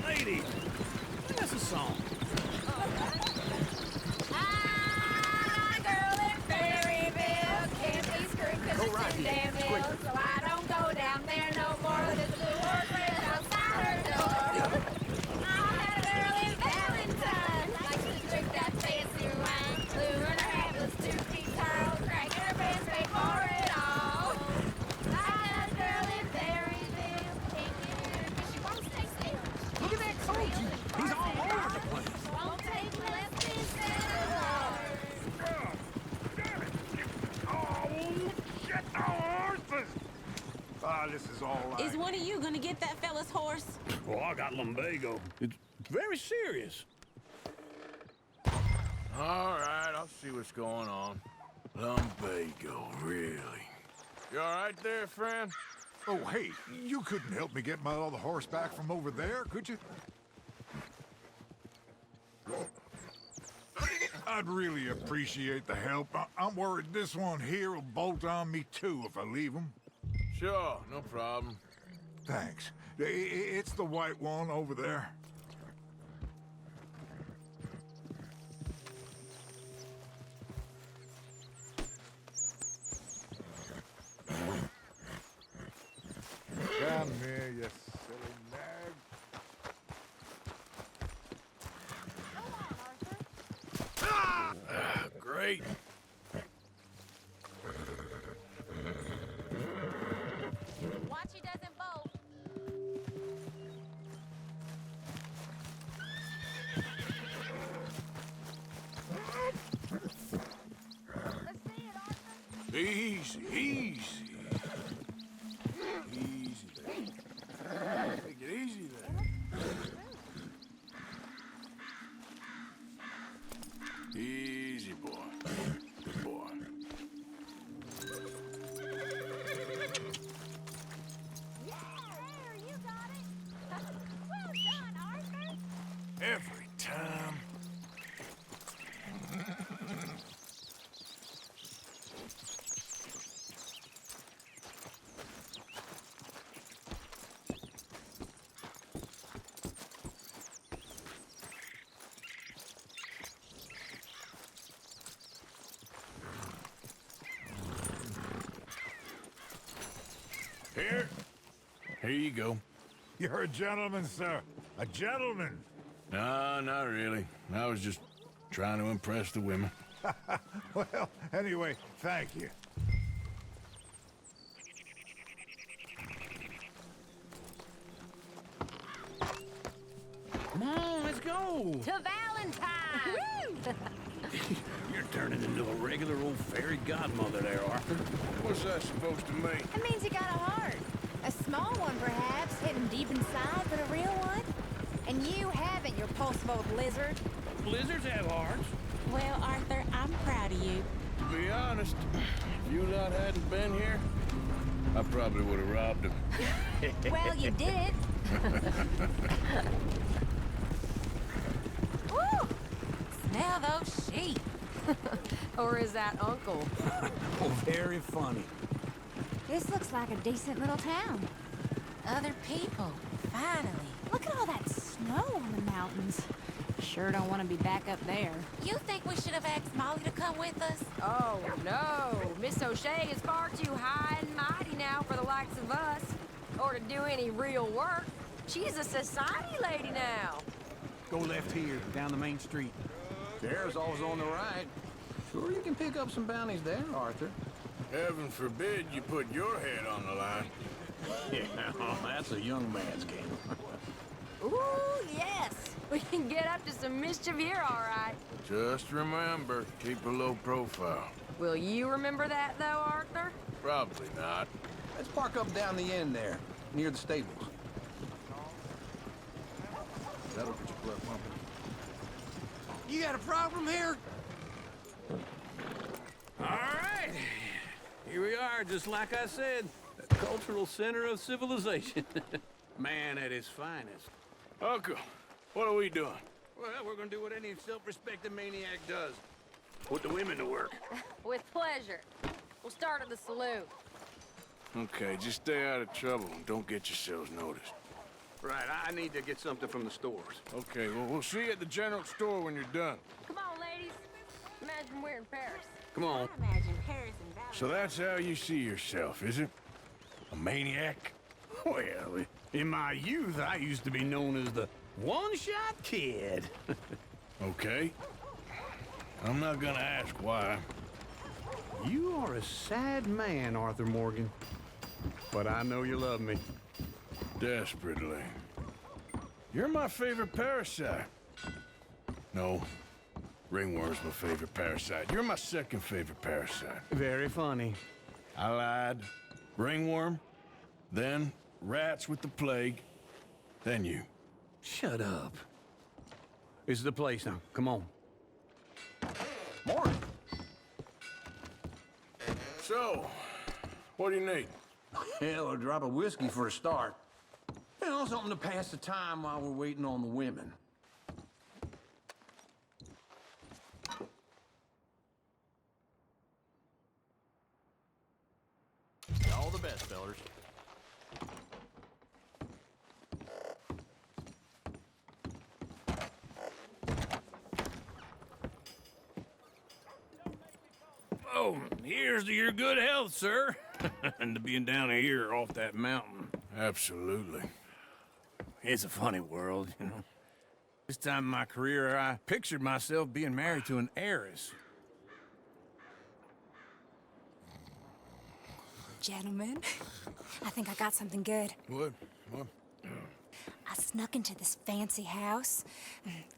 Speaker 15: Lady, that's a song.
Speaker 16: Go right here. Quick. So I don't go down there no more. There's a blue horse red outside her door. I had a girl in Valentine. Likes to drink that fancy wine. Blue in her hat was 2 feet tall. Cracking her pants, paid for it all. I had a girl in Berryville. Can't get her 'cause she won't stay still.
Speaker 15: Look at that coach. He's all over the place.
Speaker 16: Won't take less than 7 hours.
Speaker 8: Ah, this is all right.
Speaker 17: Is one of you gonna get that fella's horse?
Speaker 15: Oh, I got lumbago. It's very serious.
Speaker 3: All right, I'll see what's going on. Lumbago, really? You all right there, friend?
Speaker 8: Oh, hey, you couldn't help me get my other horse back from over there, could you? I'd really appreciate the help. I'm worried this one here will bolt on me too if I leave him.
Speaker 3: Sure, no problem.
Speaker 8: Thanks. It's the white one over there. Come here, you silly nag.
Speaker 3: Great.
Speaker 16: Watch he doesn't bolt.
Speaker 3: Easy, easy. Easy there. Take it easy there. Easy, boy. Good boy.
Speaker 16: There, you got it. Well done, Arthur.
Speaker 3: Every time. Here you go.
Speaker 8: You're a gentleman, sir. A gentleman.
Speaker 2: No, not really. I was just trying to impress the women.
Speaker 3: Well, anyway, thank you.
Speaker 15: Come on, let's go.
Speaker 16: To Valentine!
Speaker 15: You're turning into a regular old fairy godmother there, Arthur.
Speaker 2: What's that supposed to mean?
Speaker 13: It means you got a heart. A small one, perhaps, hidden deep inside, but a real one. And you haven't, you pulseful lizard.
Speaker 15: Blizzards have hearts.
Speaker 17: Well, Arthur, I'm proud of you.
Speaker 2: To be honest, if you lot hadn't been here, I probably would have robbed him.
Speaker 13: Well, you did it.
Speaker 14: Woo! Smell those sheep. Or is that Uncle?
Speaker 15: Oh, very funny.
Speaker 13: This looks like a decent little town.
Speaker 14: Other people, finally.
Speaker 13: Look at all that snow on the mountains. Sure don't want to be back up there.
Speaker 14: You think we should have asked Molly to come with us?
Speaker 18: Oh, no. Miss O'Shea is far too high and mighty now for the likes of us. Or to do any real work. She's a society lady now.
Speaker 15: Go left here, down the main street. There's always on the right. Sure, you can pick up some bounties there, Arthur.
Speaker 2: Heaven forbid you put your head on the line.
Speaker 15: Yeah, that's a young man's game.
Speaker 18: Ooh, yes. We can get up to some mischief here, all right.
Speaker 2: Just remember, keep a low profile.
Speaker 18: Will you remember that, though, Arthur?
Speaker 2: Probably not.
Speaker 15: Let's park up down the end there, near the stables. That'll get your blood pumping.
Speaker 5: You got a problem here?
Speaker 15: All right. Here we are, just like I said. The cultural center of civilization. Man at his finest.
Speaker 2: Uncle, what are we doing?
Speaker 15: Well, we're gonna do what any self-respecting maniac does. Put the women to work.
Speaker 18: With pleasure. We'll start at the saloon.
Speaker 2: Okay, just stay out of trouble and don't get yourselves noticed.
Speaker 15: Right, I need to get something from the stores.
Speaker 2: Okay, well, we'll see you at the general store when you're done.
Speaker 18: Come on, ladies. Imagine we're in Paris.
Speaker 15: Come on.
Speaker 17: I imagine Paris and Valentine.
Speaker 2: So that's how you see yourself, is it? A maniac?
Speaker 15: Well, in my youth, I used to be known as the one-shot kid.
Speaker 2: Okay. I'm not gonna ask why.
Speaker 15: You are a sad man, Arthur Morgan. But I know you love me.
Speaker 2: Desperately. You're my favorite parasite. No. Ringworm's my favorite parasite. You're my second favorite parasite.
Speaker 15: Very funny.
Speaker 2: I lied. Ringworm, then rats with the plague, then you.
Speaker 15: Shut up. This is the place now. Come on. Morgan.
Speaker 2: So, what do you need?
Speaker 15: Hell, a drop of whiskey for a start. You know, something to pass the time while we're waiting on the women.
Speaker 11: All the best, fellers.
Speaker 15: Oh, here's to your good health, sir. And to being down here off that mountain.
Speaker 2: Absolutely.
Speaker 15: It's a funny world, you know. This time in my career, I pictured myself being married to an heiress.
Speaker 13: Gentlemen, I think I got something good.
Speaker 2: What?
Speaker 13: I snuck into this fancy house.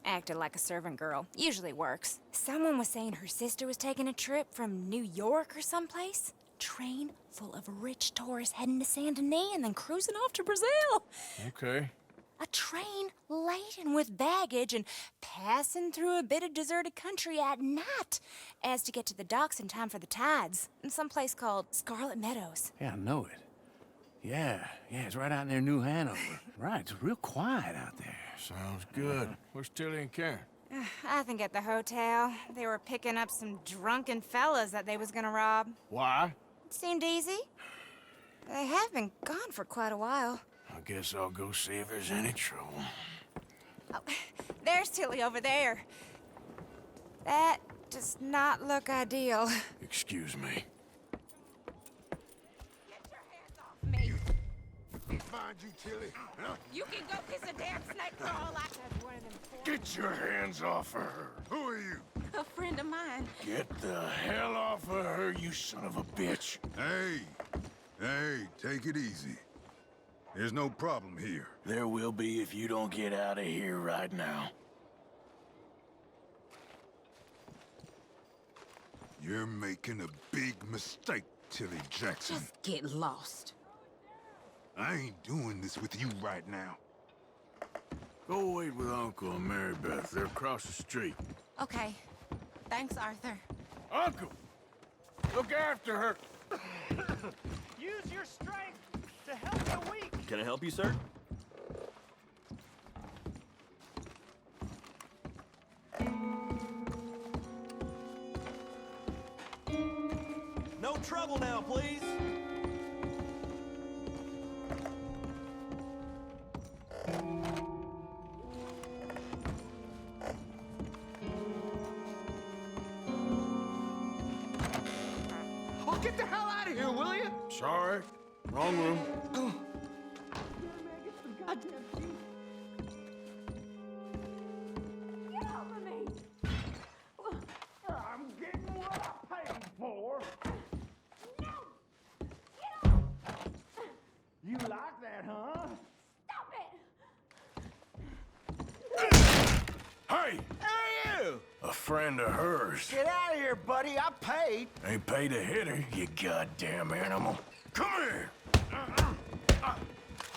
Speaker 13: Acted like a servant girl. Usually works. Someone was saying her sister was taking a trip from New York or someplace. Train full of rich tourists heading to Saint Denis and then cruising off to Brazil.
Speaker 2: Okay.
Speaker 13: A train laden with baggage and passing through a bit of deserted country at night as to get to the docks in time for the tides in some place called Scarlet Meadows.
Speaker 15: Yeah, I know it. Yeah, it's right out near New Hanover. Right, it's real quiet out there.
Speaker 2: Sounds good. Where's Tilly and Karen?
Speaker 13: I think at the hotel. They were picking up some drunken fellas that they was gonna rob.
Speaker 2: Why?
Speaker 13: It seemed easy. They have been gone for quite a while.
Speaker 2: I guess I'll go see if there's any trouble.
Speaker 13: Oh, there's Tilly over there. That does not look ideal.
Speaker 2: Excuse me.
Speaker 17: Me.
Speaker 8: Find you, Tilly. Huh?
Speaker 17: You can go kiss a damn snake for all I can.
Speaker 8: Get
Speaker 3: Get your hands off of her.
Speaker 8: Who are you?
Speaker 17: A friend of mine.
Speaker 3: Get the hell off of her, you son of a bitch.
Speaker 8: Hey, take it easy. There's no problem here.
Speaker 3: There will be if you don't get out of here right now.
Speaker 8: You're making a big mistake, Tilly Jackson.
Speaker 18: Just get lost.
Speaker 8: I ain't doing this with you right now.
Speaker 3: Go wait with Uncle and Mary Beth. They're across the street.
Speaker 17: Okay. Thanks, Arthur.
Speaker 3: Uncle! Look after her!
Speaker 19: Use your strength to help the weak.
Speaker 12: Can I help you, sir?
Speaker 19: No trouble now, please.
Speaker 3: Oh, get the hell out of here, will you? Sorry. Wrong room. I'm getting what I paid for. You like that, huh? Hey!
Speaker 19: Hey, you!
Speaker 3: A friend of hers.
Speaker 19: Get out of here, buddy. I paid.
Speaker 3: Ain't paid to hit her, you goddamn animal. Come here!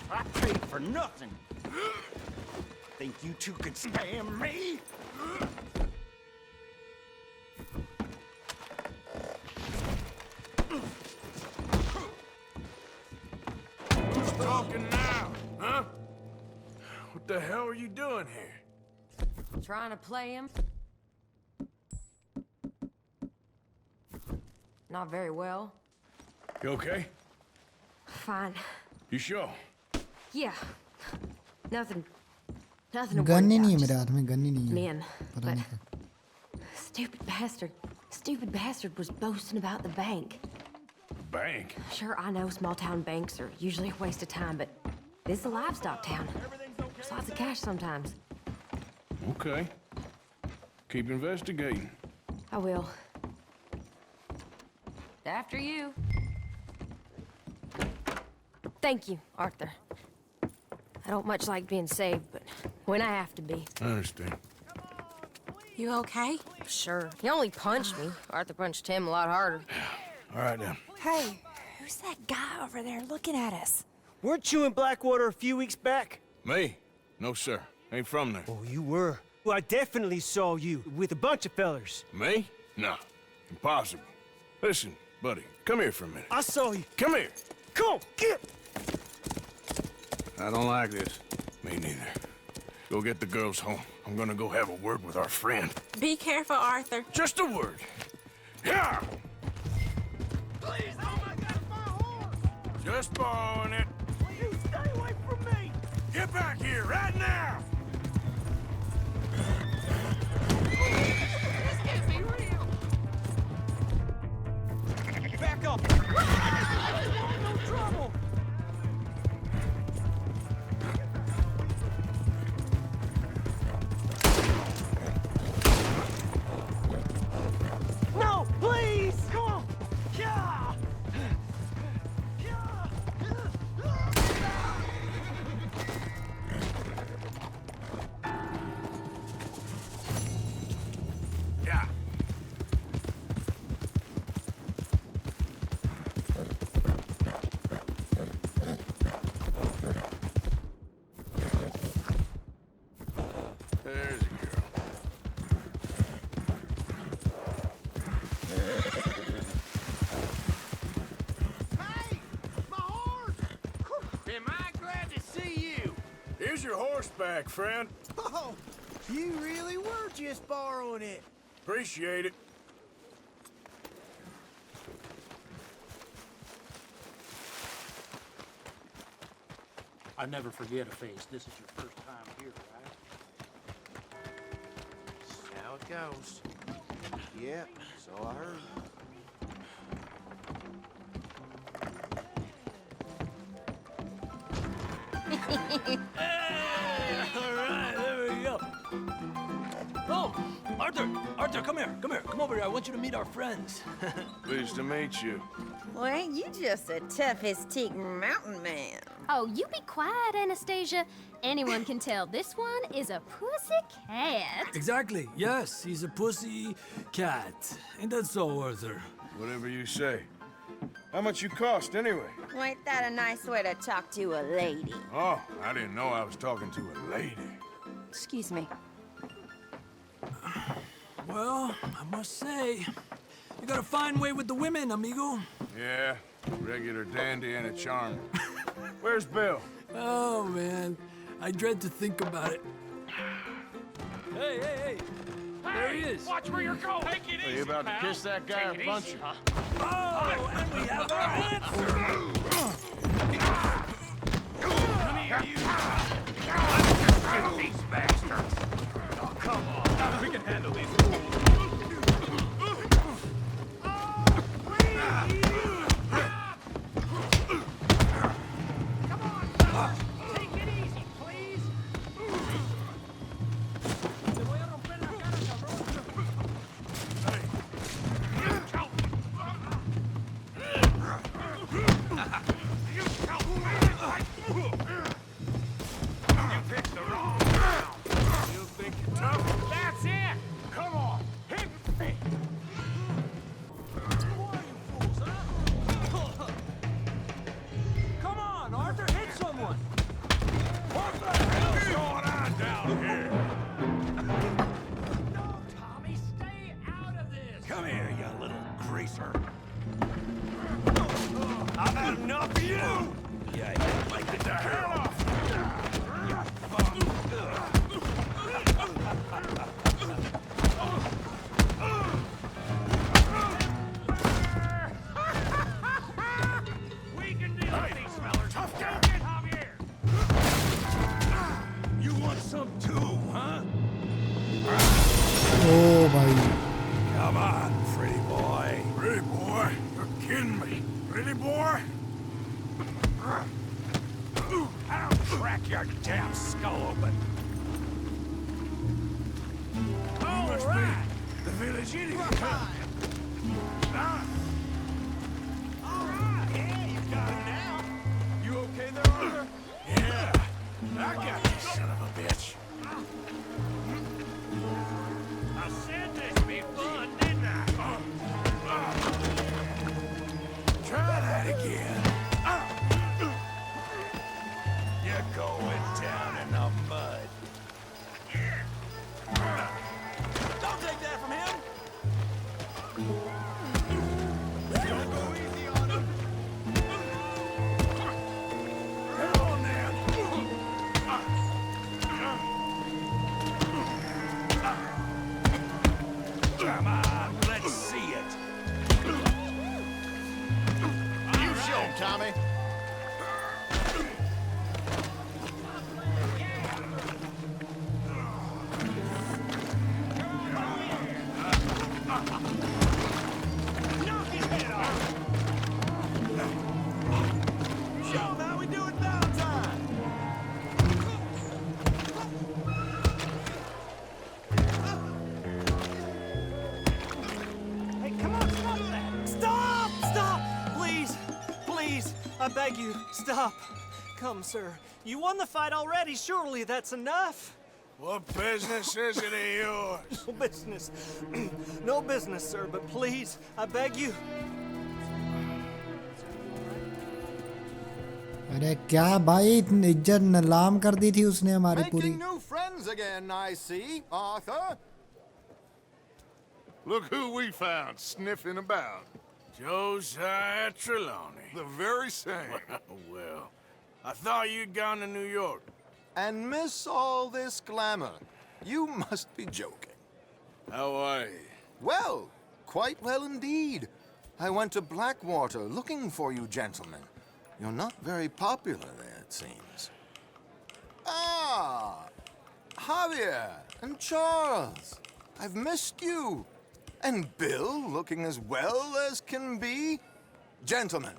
Speaker 19: I paid for nothing. Think you two could scam me?
Speaker 3: Who's talking now, huh? What the hell are you doing here?
Speaker 18: Trying to play him? Not very well.
Speaker 3: You okay?
Speaker 18: Fine.
Speaker 3: You sure?
Speaker 18: Yeah. Nothing to worry
Speaker 1: गन ही नहीं है
Speaker 18: about.
Speaker 1: मेरे हाथ में, gun ही नहीं है.
Speaker 18: Man,
Speaker 1: पता
Speaker 18: but
Speaker 1: नहीं क्या.
Speaker 18: stupid bastard was boasting about the bank.
Speaker 3: Bank?
Speaker 18: Sure, I know small town banks are usually a waste of time, but this is a livestock town. There's lots of cash sometimes.
Speaker 3: Okay. Keep investigating.
Speaker 18: I will. After you. Thank you, Arthur. I don't much like being saved, but when I have to be.
Speaker 3: I understand.
Speaker 17: You okay?
Speaker 18: Sure. He only punched me. Arthur punched him a lot harder.
Speaker 3: All right, then.
Speaker 13: Hey, who's that guy over there looking at us?
Speaker 19: Weren't you in Blackwater a few weeks back?
Speaker 3: Me? No, sir. Ain't from there.
Speaker 19: Oh, you were. Well, I definitely saw you with a bunch of fellers.
Speaker 3: Me? No. Impossible. Listen, buddy, come here for a minute.
Speaker 19: I saw you.
Speaker 3: Come here.
Speaker 19: Come on, get!
Speaker 3: I don't like this. Me neither. Go get the girls home. I'm gonna go have a word with our friend.
Speaker 17: Be careful, Arthur.
Speaker 3: Just a word. Yeah!
Speaker 19: Please, oh my God, my horse!
Speaker 3: Just borrowing it.
Speaker 19: You stay away from me!
Speaker 3: Get back here right now!
Speaker 19: This can't be real! Back up! I don't want no trouble! No, please! Come on! Yeah!
Speaker 3: Yeah. There's a girl.
Speaker 19: Hey! My horse! Am I glad to see you?
Speaker 3: Here's your horse back, friend.
Speaker 19: Oh, you really were just borrowing it.
Speaker 3: Appreciate it.
Speaker 20: I never forget a face. This is your first time here, right?
Speaker 5: That's how it goes. Yep, so I heard.
Speaker 19: All right, there we go.
Speaker 4: Arthur, come here. Come here. Come over here. I want you to meet our friends.
Speaker 3: Pleased to meet you.
Speaker 17: Well, ain't you just a tough-as-teak mountain man?
Speaker 16: Oh, you be quiet, Anastasia. Anyone can tell this one is a pussy cat.
Speaker 4: Exactly. Yes, he's a pussy cat. Ain't that so, Arthur?
Speaker 3: Whatever you say. How much you cost, anyway?
Speaker 17: Well, ain't that a nice way to talk to a lady?
Speaker 3: Oh, I didn't know I was talking to a lady.
Speaker 17: Excuse me.
Speaker 4: Well, I must say, you got a fine way with the women, amigo.
Speaker 3: Yeah, regular dandy and a charmer. Where's Bill?
Speaker 4: Oh, man. I dread to think about it. Hey, hey, hey. There he is.
Speaker 19: Watch where you're going. Take it easy,
Speaker 3: Are you about to
Speaker 19: pal.
Speaker 3: kiss that guy or punch him?
Speaker 4: Oh, and we have our answer.
Speaker 19: Come here, you. Get these bastards. Oh, come on. We can handle these. Come on, fellas. Take it easy, please. Te voy a romper la cara, cabrón. You picked the wrong round. You think you're tough? That's it. Come on, hit me.
Speaker 4: Come on, Arthur, hit someone.
Speaker 19: What the hell's going on down here? No, Tommy, stay out of this. Come here, you little greaser. I've had enough of you. Yeah, get the hell off. We can deal with these fellers. Tough guy. Get Javier. You want some too, huh?
Speaker 1: Oh भाई.
Speaker 19: Come on, pretty boy. Pretty boy? You're kidding me. Pretty boy? I'll crack your damn skull open. All right. The village idiot. Huh? All right. Yeah, you got him now. You okay there, Arthur? Yeah. I got you, son of a bitch. I said this be fun, didn't I? Try that again. You're going down in the mud.
Speaker 4: Don't take that from him.
Speaker 19: Don't go easy on him. Come on, now. Come on, let's see it.
Speaker 6: You show him, Tommy.
Speaker 19: Knock his head off. Show him how we do it Valentine.
Speaker 21: Hey, come on, stop that! Stop! Stop! Please! Please! I beg you, stop! Come, sir. You won the fight already. Surely that's enough.
Speaker 3: What business is it of yours?
Speaker 21: No business. No business, sir, but please, I beg you.
Speaker 1: अरे क्या भाई इतनी इज्जत नीलाम कर दी थी उसने हमारी पूरी.
Speaker 6: Making new friends again, I see, Arthur.
Speaker 8: Look who we found sniffing about.
Speaker 3: Josiah Trelawney.
Speaker 8: The very same.
Speaker 3: Well, I thought you'd gone to New York.
Speaker 6: And miss all this glamour. You must be joking.
Speaker 3: How are you?
Speaker 6: Well, quite well indeed. I went to Blackwater looking for you gentlemen. You're not very popular there, it seems. Ah, Javier and Charles. I've missed you. And Bill looking as well as can be. Gentlemen,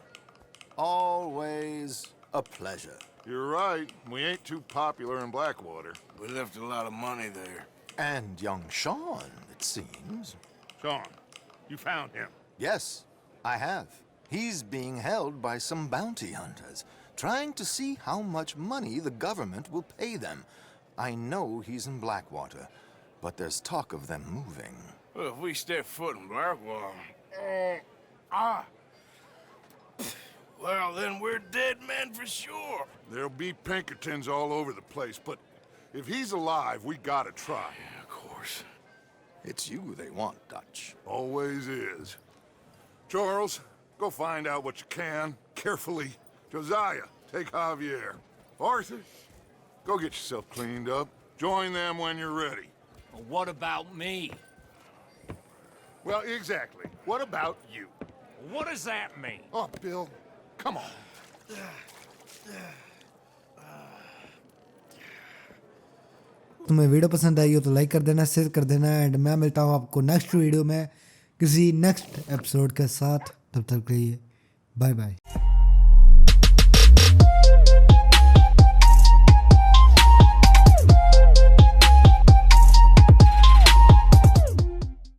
Speaker 6: always a pleasure.
Speaker 8: You're right. We ain't too popular in Blackwater.
Speaker 3: We left a lot of money there.
Speaker 6: And young Sean, it seems.
Speaker 8: Sean, you found him.
Speaker 6: Yes, I have. He's being held by some bounty hunters, trying to see how much money the government will pay them. I know he's in Blackwater, but there's talk of them moving.
Speaker 3: Well, if we step foot in Blackwater... Well, then we're dead men for sure.
Speaker 8: There'll be Pinkertons all over the place, but if he's alive, we gotta try.
Speaker 3: Yeah, of course.
Speaker 6: It's you they want, Dutch.
Speaker 8: Always is. Charles, go find out what you can, carefully. Josiah, take Javier. Arthur, go get yourself cleaned up. Join them when you're ready.
Speaker 19: Well, what about me?
Speaker 8: Well, exactly. What about you?
Speaker 19: What does that mean?
Speaker 8: Oh, Bill, come on.
Speaker 1: तुम्हें video पसंद आई हो तो like कर देना, share कर देना and मैं मिलता हूँ आपको नेक्स्ट वीडियो में किसी नेक्स्ट एपिसोड के साथ। तब तक के लिए बाय बाय।